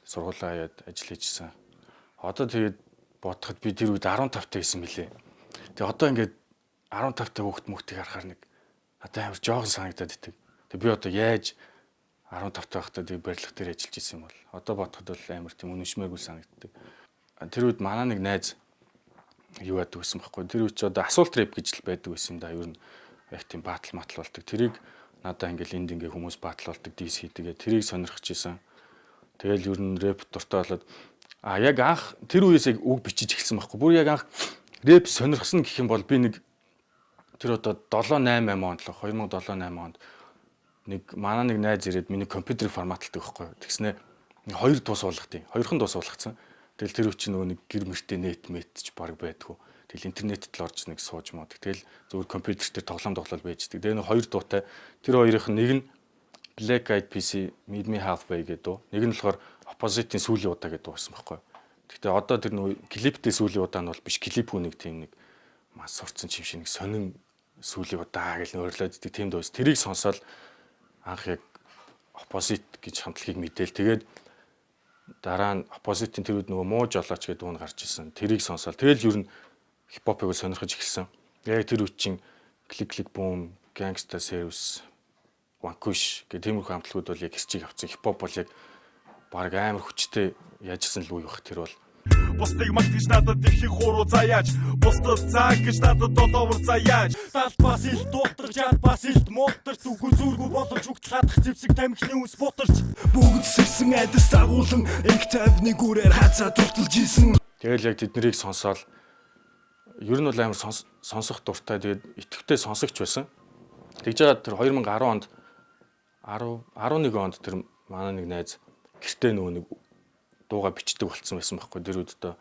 Сургуулаа хаяад ажил хийжсэн. Одоо тэгээд бодоход би тэр үед 15 таа байсан мөлий. Тэгээд одоо ингээд 15 таа хүүхдийг харахаар нэг одоо амар жоохон санагдаад идэг. Тэгээд би одоо яаж 15 таа байхдаа тэгээд барилга дээр ажиллаж исэн юм бол одоо бодоход бол амар тийм үнэшмээргүй санагддаг. Тэр үед манай нэг найз юу яадаг гэсэн байхгүй. Тэр үед ч одоо асуулт рэп гэж л байдаг байсан юм да. Ер нь яг тийм батал болдог. Тэрийг надаа ингээл энд ингээ хүмүүс батал болдог дис хийдгээ. Тэрийг сонирхож исэн. Тэгэл ер нь рэп дуртай болоод яг анх тэр үеэс яг үг бичиж эхэлсэн байхгүй. Бүр яг анх рэп сонирхсон гэх юм бол би нэг тэр одоо 7-8 онд л 2007-8 онд нэг манай нэг найз ирээд миний компьютерийг форматлдаг байхгүй. Тэгснэ 2 дуус болгохтыг. 2хан дуус болгоцсон. Тэгэл тэр үчи нөгөө нэг гэр мөртэй нэт ч баг байдгүй. Тэгэл интернетэд л орж нэг сууж мод. Тэгэл зөвхөн компьютер дээр тоглоом байждаг. Тэгээ нэг 2 дуутай. Тэр хоёрын нэг нь Black Eyed Peas Meet Me Halfway гэдэг. Нэг нь болохоор Opposite-ийн сүүлийн удаа гэдэг байсан байхгүй. Гэхдээ одоо тэр нөгөө клиптэй сүүлийн удаа нь бол биш. Клипүү нэг тийм нэг мас сурцсан чим шиг нэг сонин сүүлийн удаа гэж нөөрлөөддөг тийм дөөс. Тэрийг сонсоод анх яг Opposite гэж хамтлагийг мэдээл. Тэгээд дараа нь Opposite-ийн тэр үед нөгөө муу жолооч гэдэг дуу гарч ирсэн. Тэрийг сонсоод тэгэл ер нь хипхопыг сонирхож эхэлсэн. Яг тэр үчин клик бум, Gangsta Service, Vanquish гэх тиймэрхүү хамтлагууд бол яг хэрчийг авсан. Хипхоп бол яг баг амар хүчтэй яажсан л үе баг тэр бол. Бусдыг магтаж надад их хуруу заяач. Бусдад цааг гэж надад долоовор заяач. Талт бас ил дуутарч, яд бас ил муутарч. Үгүй зүргүү болж үгт хадах зэвсэг тамхины үс бутарч. Бүгд сэрсэн айдас агуулan инх тавны гүрээр хацаа турталж исэн. Тэгэл яг тэднийг сонсоод ер нь бол амар сонсох дуртай. Тэгээд итгэвтэй сонсогч байсан. Тэгж байгаа тэр 2010 онд 11 онд тэр манай нэг найз гэртээ нөгөө нэг дууга бичдэг болцсон байсан байхгүй. Тэр үед одоо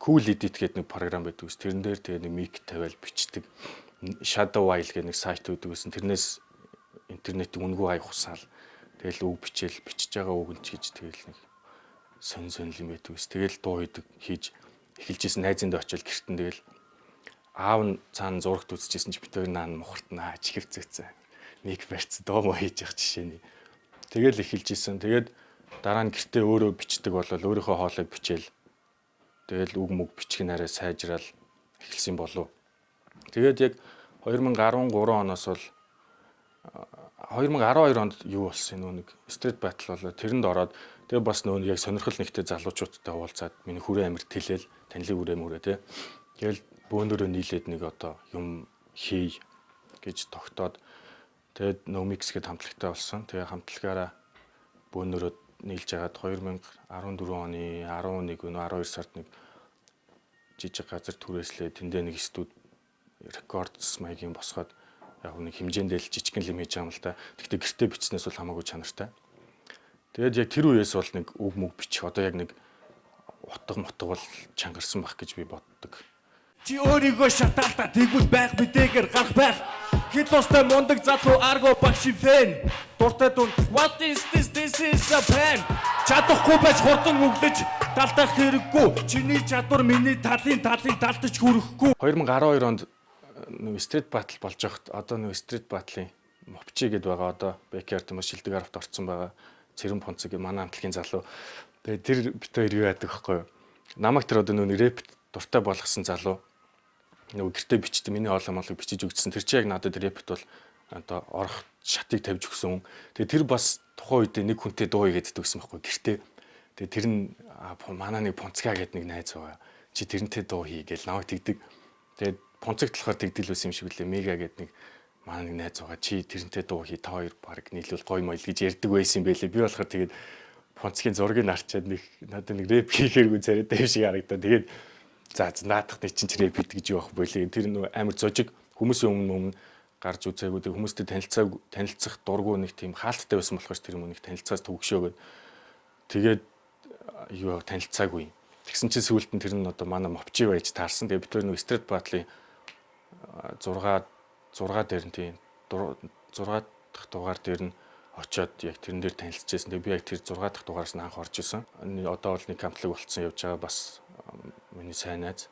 Cool Edit гэдэг нэг програм байдаг ус. Тэрэн дээр тэгээ нэг мик тавиал бичдэг. Shadowwhile гэдэг нэг сайт байдаг ус. Тэрнээс интернетийн үнгүй хаяг хусаал. Тэгэл үг бичиж байгаа үг нь чийж тэгэл нэг сонь юм байдаг ус. Тэгэл дуу хийж эхэлж исэн найзынд очил гэртэн тэгэл аав нь цаана зурагт үзчихсэн чи бит хоёр наан мухартнаа чихвцээсэн. Мик барьц дуу мó хийж явах жишээний. Тэгэл эхэлж исэн. Тэгээд дараа нь гэртээ өөрөө бичдэг болол өөрийнхөө хоолойг бичээл. Тэгэл үг мүг бичих нараа сайжраал эхэлсэн болов. Тэгээд яг 2013 оноос бол 2012 онд юу болсон нөө нэг Street Battle болоо тэрэнд ороод тэгээ бас нөө яг сонирхол нэгтэй залуучуудтай уулзаад миний хүрээ амир тэлээл танилын үрээ мөрөө те. Тэгэл бөөнөрөө нийлээд нэг одоо юм хий гэж тогтоод тэгээд нөө микс гэд хамтлагтай болсон. Тэгээ хамтлагаараа бөөнөрөө нийлж агаад 2014 оны 11-12 сард нэг жижиг газар түрээслээ тэндээ нэг студ рекордс маягийн босгоод яг нэг хэмжээндээ л жижигхэн юм хийж байгаа юм л та. Гэхдээ гэртээ бичснээс бол хамаагүй чанартай. Тэгээд яг тэр үеэс бол нэг үг мүг бичих одоо яг нэг утга бол чангарсан байх гэж би боддог. Чи өөрийгөө шатаалтаа тэгвэл байх мэдээгээр гарах байх. Хитлостой мундаг залуу арго багшийн фэн. Дуртай дунд what is this is a plan. Чадахгүй байж хурдан өглөж талдах хэрэггүй. Чиний чадвар миний талын талтаж хүрэхгүй. 2012 онд нэг стрит батл болж байхад одоо нэг стрит батлын мовчи гэдээ байгаа одоо Беккерт маш шилдэг аравт орсон байгаа. Цэрэн Понцог манай хамтлагийн залуу. Тэгээ тэр бит хоёр юу яадаг вэ? Намайг тэр одоо нэг рэп дуртай болгосон залуу. Нөгөө гэртээ бичдэг миний хоолой молыг бичиж өгдсөн. Тэр чи яг надад рэпт бол одоо орох шатыг тавьж өгсөн. Тэгээ тэр бас тухайн үед нэг хүнтэй дуу хийгээд өгсөн байхгүй гэртээ. Тэгээ тэр нь манай нэг Понцгаа гэдэг нэг найз байгаа. Чи тэрнтэй дуу хий гэж намайг тэгдэг. Тэгээ Понцогт болохоор тэгдэл байсан юм шиг үлээ. Мега гэдэг нэг манай нэг найз байгаа. Чи тэрнтэй дуу хий та хоёр баг нийлүүл гоё мойл гэж ярьдаг байсан юм байлээ. Би болохоор тэгээд Понцгийн зургийг нарчаад нэг надад нэг рэп хийхээргүй царайтай юм шиг харагдаа. Тэгээд за наадах нэг чинь рэп хийдэг гэж юу ах болоо. Тэр нөө амар зожиг хүмүүсийн өмнө гарч үзээгүй тэг хүмүүстэй танилцах дургу нэг тийм хаалттай байсан болохоор тэр өмнө нэг танилцаас төгшөөгөөд тэгээд юу танилцаагүй. Тэгсэн чинь сүүлд нь тэр нь одоо манай мовчи байж таарсан. Тэгээд бид нэг стрит батлын 6 дээр нь тийм 6 дахь дугаар дээр нь очиод яг тэрэн дээр танилцчихсан. Тэгээ би яг тэр 6 дахь дугаараас нь анх орж исэн. Одоо бол нэг хамтлаг болцсон явж байгаа бас миний сайн найз.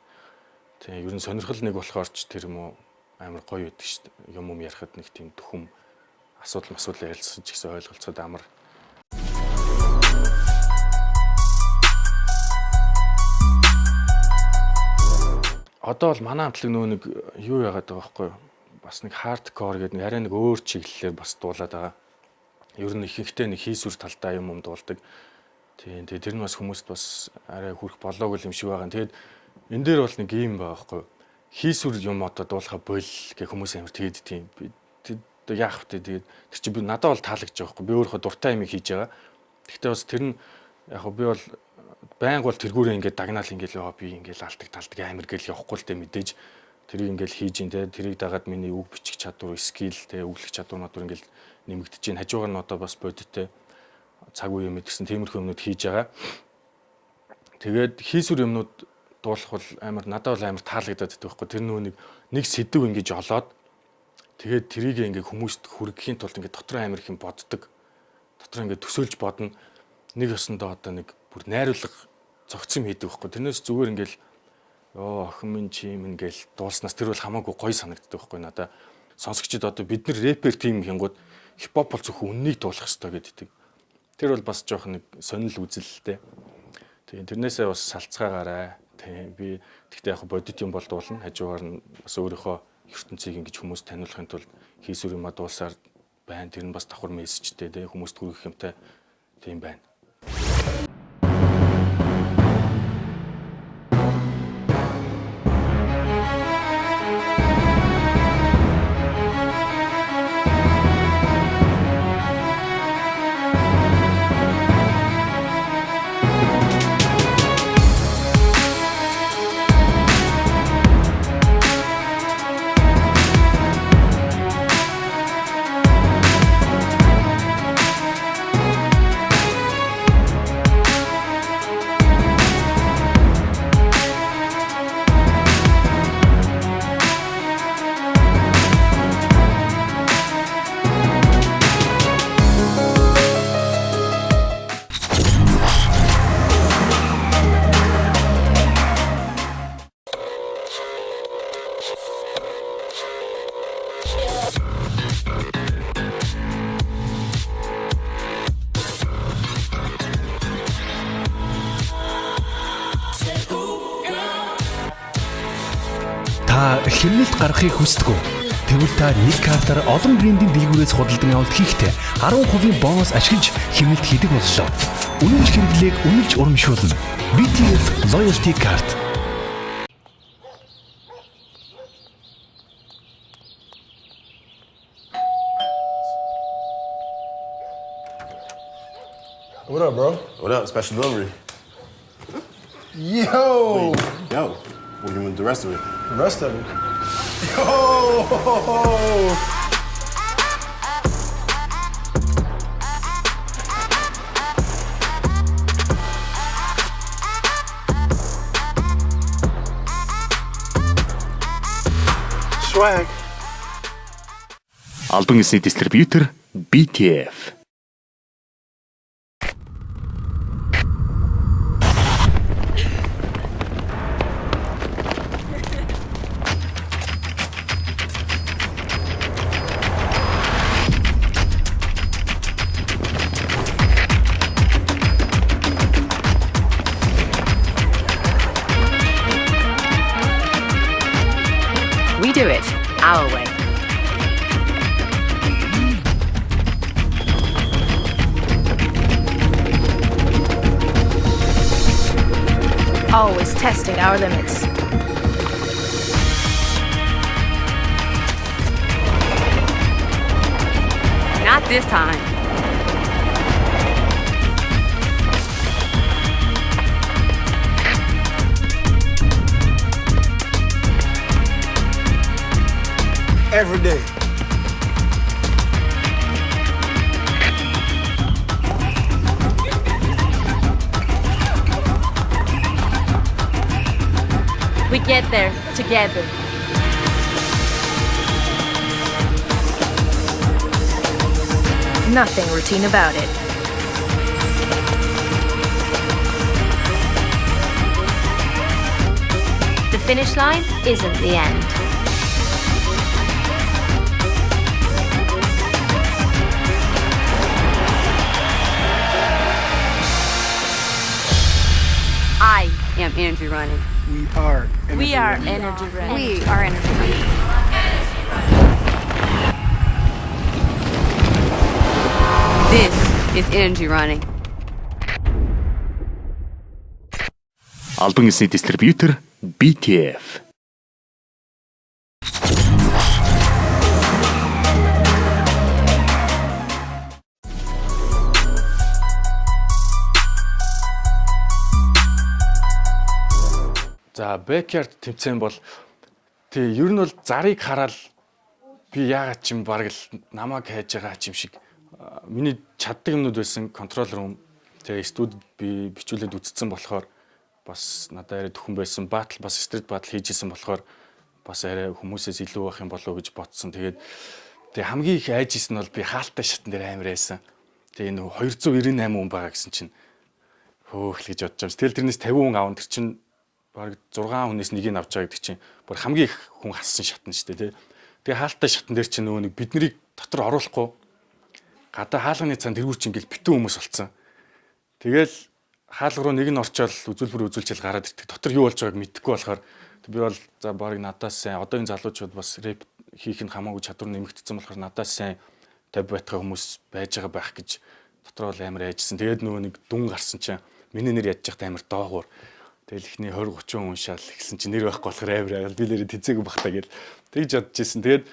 Тэгээ ер нь сонирхол нэг болохоор ч тэр юм уу амар гоё байдаг шүү дээ. Юм ярихад нэг тийм төхөм асуудал ярилцсан ч гэсэн ойлголцоод амар. Одоо бол манай хамтлаг нөө нэг юу яагаад байгаа байхгүй юу? Бас нэг хардкор гэдэг нэг арай нэг өөр чиглэлээр бас дуулаад байгаа. Ер нь ихэнхдээ нэг хийсвэр талдаа юм дуулдаг. Тийм тэгээ тэр нь бас хүмүүст бас арай хүрэх болоогүй юм шиг байгаа. Тэгээд энэ дээр бол нэг юм байгаа байхгүй юу? Хийсвэр юм одоо дуулахаа бол гэх хүмүүс амар тэгэд тийм. Яах вэ тэгээд тэр чинь би надад бол таалагдж байгаа байхгүй. Би өөрөө дуртай юм хийж байгаа. Гэхдээ бас тэр нь яг би бол байнга бол тэргүүрээ ингээд дагнаал ингээд яваа би ингээд алдаг талдаг амар гэл явахгүй л дээ мэдээж тэрийг ингээд хийж ин тэ тэрийг дагаад миний үг бичих чадвар скил тэ өглөх чадвар мадвар ингээд нэмэгдэж чинь хажуугаар нь одоо бас бодиттой цаг үе юм гэсэн тиймэрхүү юмнууд хийж байгаа. Тэгээд хийсвэр юмнууд дуулах бол амар надад бол амар таалагдаад байдаг байхгүй. Тэр нөгөө нэг сэдв ингэж олоод тэгээд тэрийг ингээд хүмүүст хүргэхийн тулд ингээд дотор амар их юм боддог. Дотор ингээд төсөөлж бодно. Нэг ёсондоо одоо нэг бүр найруулга зөгцсөн хийдэг байхгүй. Тэрнээс зүгээр ингээл охин минь чи минь гээл дуулснаас тэр бол хамаагүй гоё санагддаг байхгүй надаа. Сонсогчдод одоо бид нар рэпер тим хингууд хипхоп бол зөвхөн үннийг дуулах хэрэгтэй гэдэг. Тэр бол бас жоох нэг сонирл үзэлтэй. Тэгээ тэрнээсээ бас салцгаагаарай. Тэгээ би тэгтээ яг бодит юм бол дуулна. Хажуугаар нь бас өөрийнхөө ертөнцийг ингэж хүмүүст таниулахын тулд хийсвэр юм дуулсаар байна. Тэр нь бас давхар мессежтэй тэгээ хүмүүст хүргэх юмтай тийм байна. Хэмнэлт гаргахыг хүсдэг үү? Тэгвэл та нэг картаар олон брендийн дэлгүүрээс худалдан авалт хийхдээ 10% бонус ашиглаж хэмнэлт хийдэг боллоо. Үнэнч хэрэглээг үнэлж урамшуулна. BTF Loyalty Card. What up, bro? What up? Special delivery. Yo! Wait, yo, what do you want the rest of it? The rest of it? Yo! Swag. Албан ёсны дистрибьютор BTF. We do it our way. Always testing our limits. Not this time. Every day. We get there together. Nothing routine about it. The finish line isn't the end. I am energy running. We are. We are energy running. We are energy running. This is energy running. Албан ёсны дистрибьютор BTF. За backyard тэмцээн бол тий ер нь бол зарыг хараад би яагаад ч юм баг л намайг хайж байгаа юм шиг миний чаддаг юмнууд байсан контрол рум тэгээ студид би бичүүлээд үзсэн болохоор бас надад арай төхөн байсан батл бас стрит батл хийжсэн болохоор бас арай хүмүүсээс илүү байх юм болов уу гэж бодсон. Тэгээд хамгийн их айжсэн нь бол би хаалттай шатн дээр амар байсан. Тэгээ энэ 298 хүн байгаа гэсэн чинь хөөх л гэж бодож байгаа. Тэгэл тэрнээс 50 хүн аавн тэр чинь баг 6 хүнээс нэгийг авч байгаа гэдэг чинь бүр хамгийн их хүн хассан шатн шүү дээ тий. Тэгээ хаалттай шатн дээр чинь нөгөө нэг бид нарыг дотор оруулахгүй гадаа хаалганы цаанд тэргүүр чинь ингээл битэн хүмүүс болцсон. Тэгэл хаалга руу нэг нь орчоод үзүүлбэр үзүүлчихэл гараад ирдэг. Дотор юу болж байгааг мэдэхгүй болохоор би бол за баг надаас сайн одоо энэ залуучууд бас рэп хийх нь хамаагүй чадвар нэмэгдсэн болохоор надаас сайн 50 байтгай хүмүүс байж байгаа байх гэж дотор бол амар айжсэн. Тэгээд нөгөө нэг дүн гарсан чинь миний нэр ядж байхад амар доогуур. Тэгэл ихний 20 30 хүн шал ихсэн чинь нэр байхгүй болохоор амар би нэрээ тэнцээгүй бахтаа гэл тэгж бодож ирсэн. Тэгээд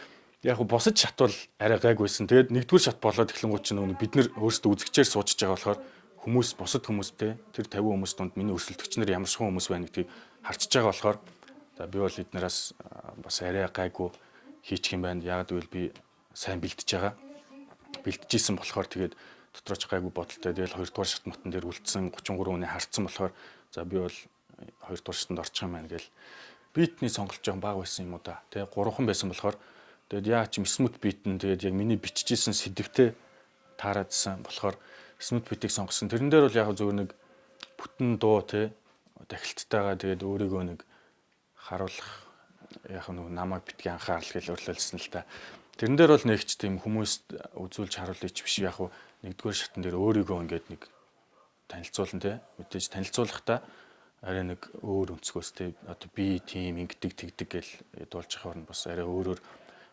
яг босож шат бол арай гайгүйсэн. Тэгээд нэгдүгээр шат болоод эхлэнгууд чинь нөгөө бид нар өөрсдөө үзэгчээр суучж байгаа болохоор хүмүүс босод хүмүүстэй тэр 50 хүмүүс донд миний өрсөлдөгч нар ямар шоу хүмүүс байна гэдгийг харчиж байгаа болохоор за би бол эднээс бас арай гайгүй хийчих юм байна. Яг гэвэл би сайн бэлдэж байгаа. Бэлдэжсэн болохоор тэгээд дотрооч гайгүй бодолтой. Тэгэл 2 дугаар шат матан дээр үлдсэн 33 хүний харцсан болохоор за би бол 2 дугаар шатанд орчих юм байна гэл битний сонголт жоон баг байсан юм уу да. Тэгээ 3хан байсан болохоор тэгээд яа ч смут битэн тэгээд яг миний бичижсэн сэдвтэй таараадсан болохоор смут битийг сонгосон. Тэрэн дээр бол яг зөвхөн нэг бүтэн дуу те дахилттайгаа тэгээд өөрийгөө нэг харуулах яг нэг намайг битгий анхаарал гэж өрлөлсөн л та. Тэрэн дээр бол нэгч тийм хүмүүст үзүүлж харуулъя ч биш яг нэгдүгээр шатн дээр өөрийгөө ингээд нэг танилцуулна те мэдээж танилцуулахдаа арай нэг өөр өнцгөөс те одоо би тийм ингэдэг тэгдэг гэл дуулж явахаар нь бас арай өөрөөр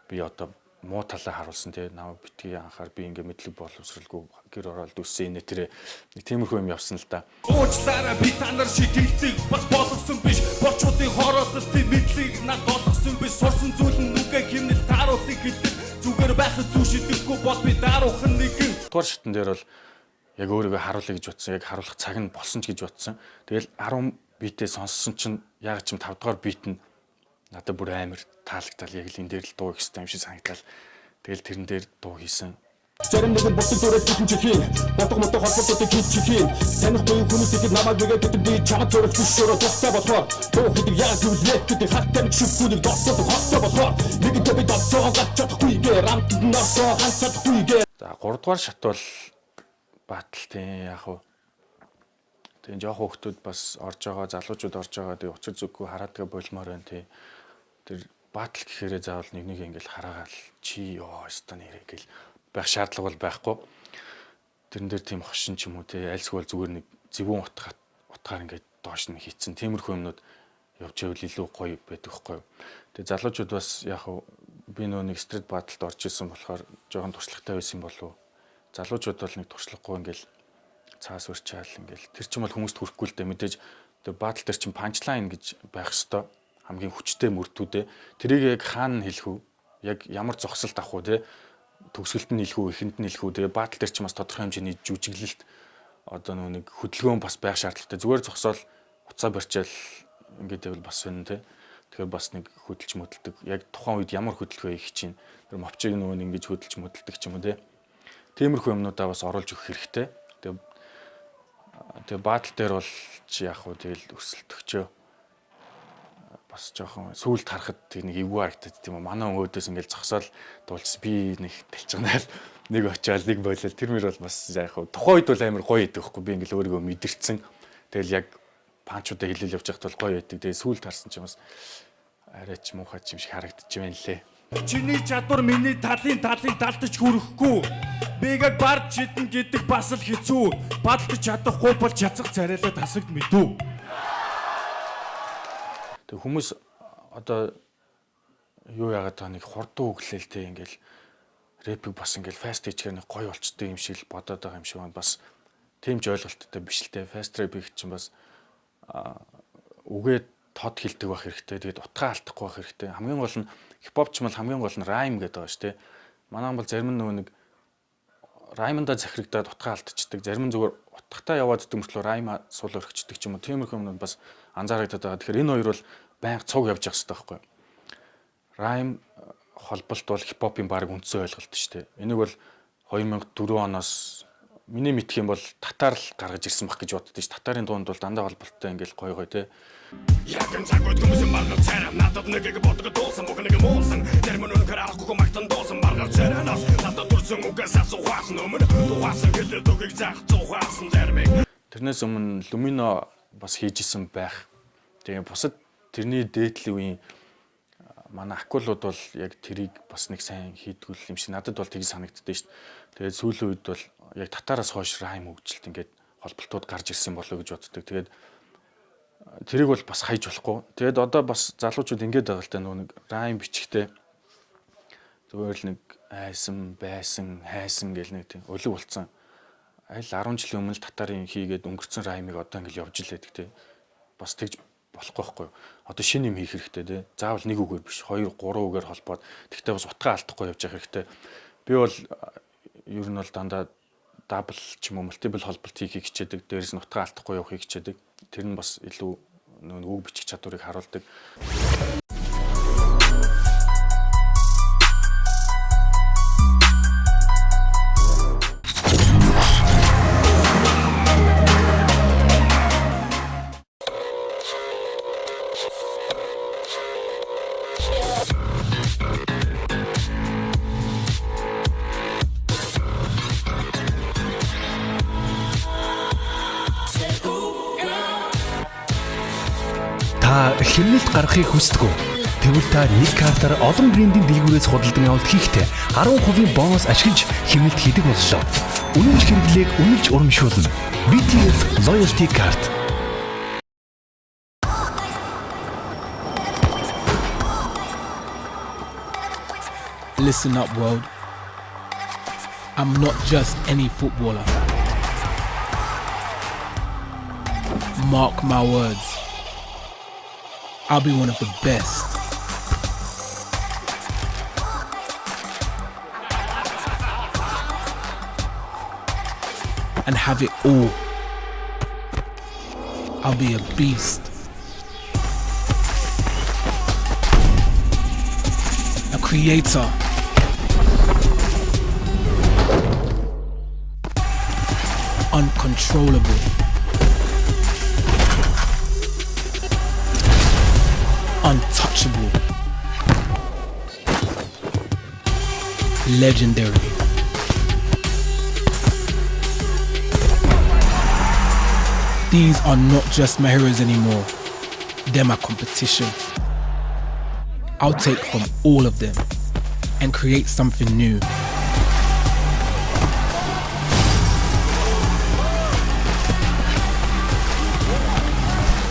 би одоо муу талаа харуулсан те намайг битгий анхаар би ингээ мэдлэг боловсралгүй гэр ороод үссэн нэ тэр нэг тиймэрхүү юм явсан л та. Уучлаарай би та нар шиг тэлцэг бас болгосон биш борчуудын хороолол тийм мэдлэг над болгосон биш сурсан зүйл нь нүгэ хэмнэл тааруулыг хэлдэг зүгээр байхад зүү шидэхгүй бол би даруухан нэгэн. Дугаар шатн дээр бол яг өөрийгөө харуулъя гэж бодсон. Яг харуулах цаг нь болсон ч гэж бодсон. Тэгэл 10 битээ сонссон чинь яг ч юм 5 дугаар бит нь надад бүр амар таалагдал яг л энэ дээр л дуу хийх юм шиг санагдал. Тэгэл тэрэн дээр дуу хийсэн. Зарим нэгэн бутал дөрөж чихин. Ботго мотго холбоотой чихин. Танихгүй хүмүүсийг намайг гэдэг би чамд зөрөж биш өрөө тустай болохоор. Тоо хэдэг яа гэвэл гэдэг хаттай шүгүүнийг доцоод хаттай болохоор. Нэг төбөд доцоо гарч чадахгүй гээ рамт носоо ханц чадахгүй гээ. За 3 дугаар шат бол батал тийм яг уу. Тэгээ жоох хүүхдүүд бас орж байгаа, залуучууд орж байгаа. Тэгээ учир зүггүй хараадаг болмоор байна тий. Тэр батал гэхээрээ заавал нэг ингээл хараагаал чи ёо өстө нэрээ гэл байх шаардлага бол байхгүй. Тэрэн дээр тийм хошин ч юм уу тий альсгүй зүгээр нэг зэвүүн утгаар ингээд доош нь хийцэн. Тиймэрхүү юмнууд явж байвал илүү гоё байдаг хгүй. Тэгээ залуучууд бас яг уу би нэг стрит баталд орж исэн болохоор жоохон туршлагатай байсан болов уу. Залуучууд бол нэг туршлагагүй ингээл цаас урчаал ингээл тэр чинь бол хүмүүст хүрэхгүй л дээ мэдээж тэр батал дээр чинь панчлайн гэж байх ёстой. Хамгийн хүчтэй мөрдүүдээ тэрийг яг хаана хэлэх үү? Яг ямар зогсолт авах уу те? Төгсгөлт нь хэлэх үү, эхэнд нь хэлэх үү? Тэгээ батал дээр чинь бас тодорхой хэмжээний жүжиглэлт одоо нэг хөдөлгөөн бас байх шаардлагатай. Зүгээр зогсоол уцаа барьчаал ингээд байвал бас байна те. Тэгэхээр бас нэг хөдөлж мөдөлдөг. Яг тухайн үед ямар хөдөлгөөн хийх чинь тэр мовчиг нөгөө ингэж хөдөлж мөдөлдөг ч юм уу те. Тиймэрхүү юмнуудаа бас оруулж өгөх хэрэгтэй. Тэгээ батал дээр бол чи яг уу тэгэл өрсөлдөгчөө бас жоохон сүүлд харахад тэг нэг эвгүй харагдаад тийм үү. Манай өөдөөс ингээл зогсоол дуулж би нэг талчганаал нэг очиал нэг бойлол тэр мөр бол бас яг уу тухайн үед бол амар гоё идэв байхгүй би ингээл өөрийгөө мэдэрсэн. Тэгэл яг панчуудаа хэлэл явж байхад бол гоё байдаг. Тэгээ сүүлд харсан ч юм бас арайч муухай юм шиг харагдчих байна лээ. Чиний чадвар миний талын талтаж хүрэхгүй. Бигэг бард чидэн гэдэг бас л хэцүү. Бадалж чадахгүй бол чацах царайлаа тасагд мэдүү. Тэг хүмүүс одоо юу яагаад та нэг хурдан өглөөл те ингээл рэпиг бас ингээл фаст хийчихээр нэг гоё болчтой юм шиг л бодоод байгаа юм шиг байна. Бас тийм ч ойлголттой биш л те. Фаст рэпиг чинь бас үгээ тод хилдэг байх хэрэгтэй. Тэгээд утгаа алдахгүй байх хэрэгтэй. Хамгийн гол нь хипхоп ч бол хамгийн гол нь райм гэдэг байгаа шүү те. Манай бол зарим нь нөгөө нэг райманда захирагдаад утгаа алдчихдаг. Зарим нь зүгээр утгатай яваад дөмөртлөө райм сул өргөчдөг ч юм уу. Тиймэрхүү юмнууд бас анзаарагдаад байгаа. Тэгэхээр энэ хоёр бол байнга цуг явж явах хэрэгтэй байхгүй. Райм холболт бол хипхопын баг үндсэн ойлголт шүү дээ. Энийг бол 2004 оноос миний мэдх юм бол татар л гаргаж ирсэн баг гэж боддоо шүү. Татарын дуунд бол дандаа холболттой ингээл гоё гоё те. Ягэн цагууд хүмүүс маргал царам надад нэг боддог дуусан бүх нэг муусан тэрмэн үнээр авахгүй магтан дуусан маргал царанаас надад дурсан үгээс асуусан өмнө дугаасан хэлээ дөгөг заах зугаасан зармиг. Тэрнээс өмнө Lumino бас хийжсэн байх. Тэгээ бусад тэрний дээдлийн үеийн манай акулууд бол яг тэрийг бас нэг сайн хийдгүүл юм шиг надад бол тийг санагддээ шүү дээ. Тэгээд сүүлийн үед бол яг татараас хойш райм хөгжилт ингээд холболтууд гарч ирсэн болоо гэж боддог. Тэгээд тэрийг бол бас хайж болохгүй. Тэгээд одоо бас залуучууд ингээд байгаа л та нэг райм бичгтээ зүгээр л нэг айсан, байсан, хайсан гэл нэг тийм өлөг болцсон. Аль 10 жилийн өмнө татарын хийгээд өнгөрцөн раймыг одоо ингээд явж л байдаг тийм. Бас тэгж болохгүй байхгүй. Одоо шинэ юм хийх хэрэгтэй тий. Заавал нэг үгээр биш 2 3 үгээр холбоод тэгтээ бас утгаа алдахгүй явж явах хэрэгтэй. Би бол ер нь бол дандаа дабл ч юм уу мультибл холболт хийхийг хичээдэг. Дээрээс нь утгаа алдахгүй явахыг хичээдэг. Тэр нь бас илүү нэг үг бичих чадварыг харуулдаг. Хэмнэлт гаргахыг хүсдэг үү? Тэгвэл та нэг картаар олон брендийн дэлгүүрээс худалдан авалт хийхдээ 10% бонус ашиглаж хэмнэлт хийдэг боллоо. Үнэнч хэрэглээг үнэлж урамшуулна. BTF Loyalty Card. Listen up, world. I'm not just any footballer. Mark my words. I'll be one of the best. And have it all. I'll be a beast. A creator. uncontrollable. Untouchable. Legendary. These are not just my heroes anymore. They're my competition. I'll take from all of them and create something new.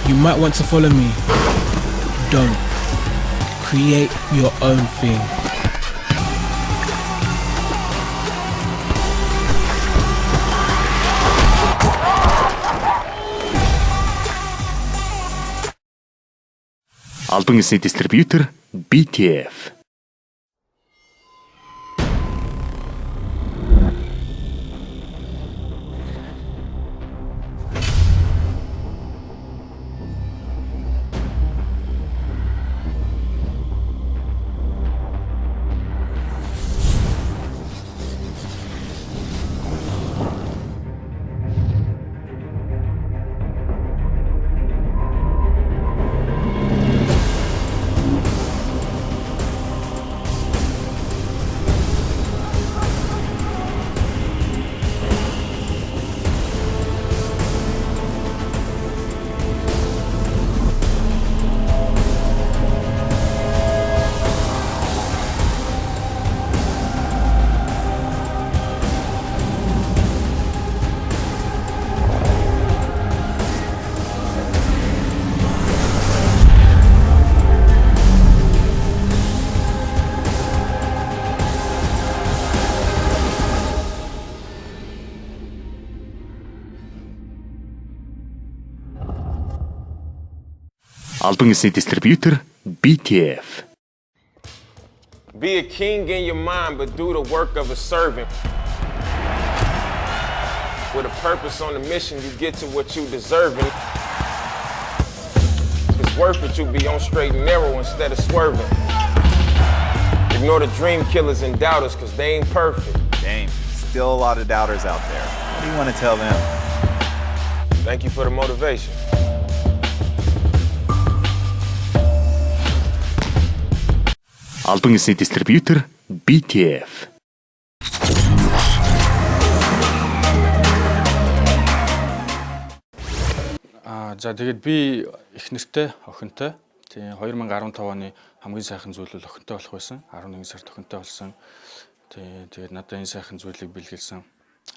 You might want to follow me. Don't. Create your own thing. Албан ёсны дистрибьютор BTF. Албан ёсны дистрибьютор BTF. Be a king in your mind, but do the work of a servant. With a purpose on the mission, you get to what you deserve. If it's worth it, you be on straight and narrow instead of swerving. Ignore the dream killers and doubters, cause they ain't perfect. Dang, still a lot of doubters out there. What do you want to tell them? Thank you for the motivation. Албан ёсны дистрибьютор BTF. За тэгээд би их нэртэй охинтой. Тийм 2015 оны хамгийн сайхан зүйл бол охинтой болох байсан. 11 сард охинтой болсон. Тэгээд надад энэ сайхан зүйлийг бэлгэлсэн.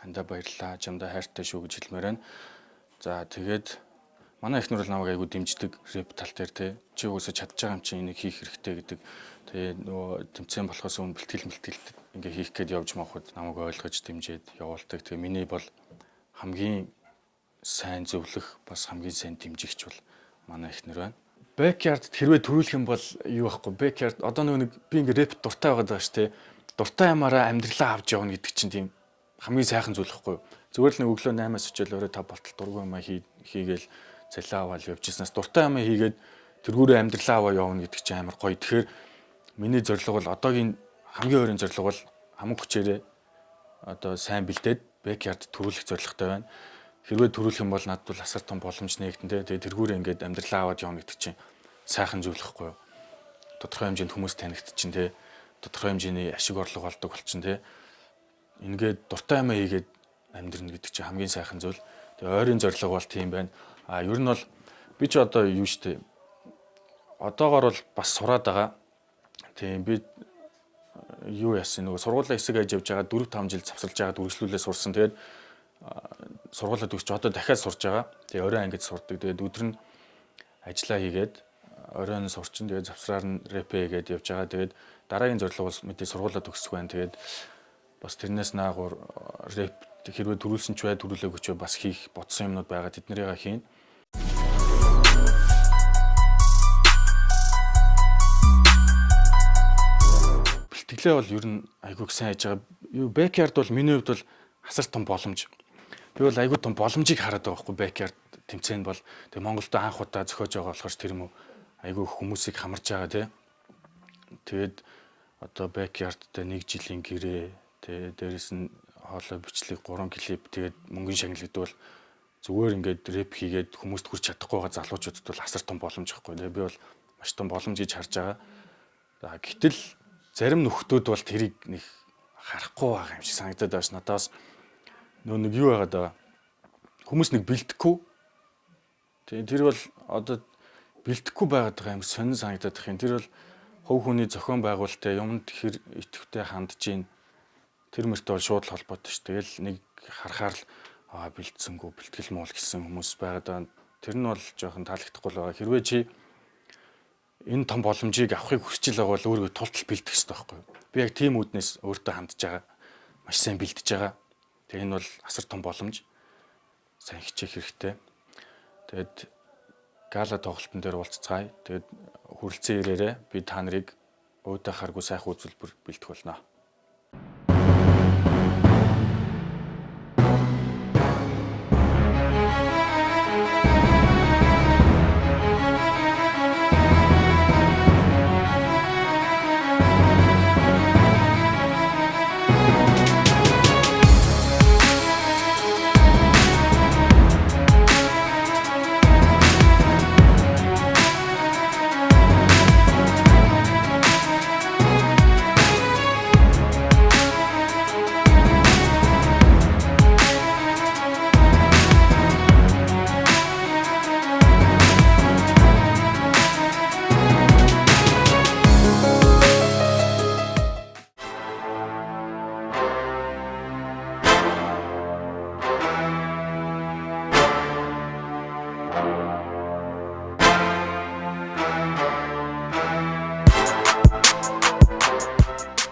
Хандаа баярлалаа. Жамдаа хайртай шүү гэж хэлмээр байна. За тэгээд манай эхнэр бол намайг айгуу дэмждэг рэп тал дээр тий. Чи үгүйсэ чадж байгаа юм чи энийг хийх хэрэгтэй гэдэг. Тэгээд нөгөө тэмцээн болохоос өмнө бэлтгэл ингээ хийх гээд явж махад намайг ойлгож дэмжиж явуулдаг. Тэгээд миний бол хамгийн сайн зөвлөх бас хамгийн сайн дэмжигч бол манай эхнэр байна. Backyard хэрвээ төрүүлэх юм бол юу байхгүй. Backyard одоо нэг би ингээ рэп дуртай байгаад байгаа шүү тий. Дуртай ямаараа амьдралаа авч явна гэдэг чинь тийм хамгийн сайхан зүйл байхгүй юу? Зүгээр л нэг өглөө 8-аас очил өөрөө 5 болтол дургүй юм хийгээл цалиа аваад явжснаас дуртай юм хийгээд тэргүүрээ амьдралаа аваа явна гэдэг чинь амар гоё. Тэгэхээр миний зорилго бол одоогийн хамгийн өөрийн зорилго бол хамаг хүчээрээ одоо сайн бэлдээд Backyard төрүүлэх зорилготой байна. Хэрвээ төрүүлэх юм бол надад бол асар том боломж нэгтэн тэ. Тэгээ тэргүүрээ ингээд амьдралаа аваад явна гэдэг чинь сайхан зүйл байхгүй юу? Тодорхой хэмжээнд хүмүүс танигдчихин тэ. Тодорхой хэмжээний ашиг орлого олдог болчин тэ. Ингээд дуртай юм хийгээд амьдрна гэдэг чинь хамгийн сайхан зүйл. Тэгээ ойрын зорилго бол тийм байна. Ер нь бол би ч одоо юу штэ. Одоогоор бол бас сураад байгаа. Тийм би юу яасан нөгөө сургуулаа хэсэг ажиж явж байгаа 4-5 жил завсарлаж байгаа үргэлжлүүлээ сурсан. Тэгээд сургуулаа төгсч одоо дахиад сурж байгаа. Тэгээ орой ангид сурдаг. Тэгээд өдөр нь ажиллаа хийгээд оройн сурчин тэгээд завсраар нь рэпэ хийгээд явж байгаа. Тэгээд дараагийн зорилго бол мэдээ сургуулаа төгсөх байна. Тэгээд бас тэрнээс наагур рэп хэрвээ төрүүлсэн ч бай төрүүлээгүй ч бас хийх бодсон юмнууд байгаа. Тэднэрийг хийн. Бэлтгэлээ бол ер нь айгууг сайн хийж байгаа. Юу Backyard бол миний хувьд бол асар том боломж. Би бол айгүй том боломжийг хараад байгаа байхгүй Backyard тэмцээн бол. Тэгээ Монголд анх удаа зохиож байгаа болохоор тэр юм уу айгүй хүмүүсийг хамарж байгаа тий. Тэгээд одоо Backyard-тай 1 жилийн гэрээ тэгээ дээрэс нь хоолой бичлэг 3 клип тэгээд мөнгөний шагналдвал зүгээр ингээд рэп хийгээд хүмүүст хүрч чадахгүйгаа залуучуудад бол асар том боломж ихгүй. Тэгээд би бол маш том боломж гэж харж байгаа. За гэтэл зарим нөхдүүд бол тэрийг нэг харахгүй байгаа юм шиг санагдаад байна. Надаас нэг юу байгаад байгаа. Хүмүүс нэг бэлдэхгүй. Тэгээд тэр бол одоо бэлдэхгүй байгаад байгаа юм сонир санагдаад байгаа юм. Тэр бол хувь хүний зохион байгуулалттай юмд хэр идэвхтэй хандж ийн. Тэр мөртөө бол шууд холбоотой ш. Тэгэл нэг харахаар л бэлдсэнгүү бэлтгэл муул гэсэн хүмүүс байгаад байна. Тэр нь бол жоохон таалагдахгүй л байгаа. Хэрвээ чи энэ том боломжийг авахыг хүсэж байгаа бол өөрийгөө тултал бэлдэх хэрэгтэй байхгүй юу? Би яг тийм үднээс өөртөө хандж байгаа. Маш сайн бэлдэж байгаа. Тэгээ энэ бол асар том боломж. Сайн хичээх хэрэгтэй. Тэгээд гала тоглолтын дээр уулзцгаая. Тэгээд хүрэлцэн ирээрээ би та нарыг уудахааргүй сайхан үзүүлбэр бэлдэх болно.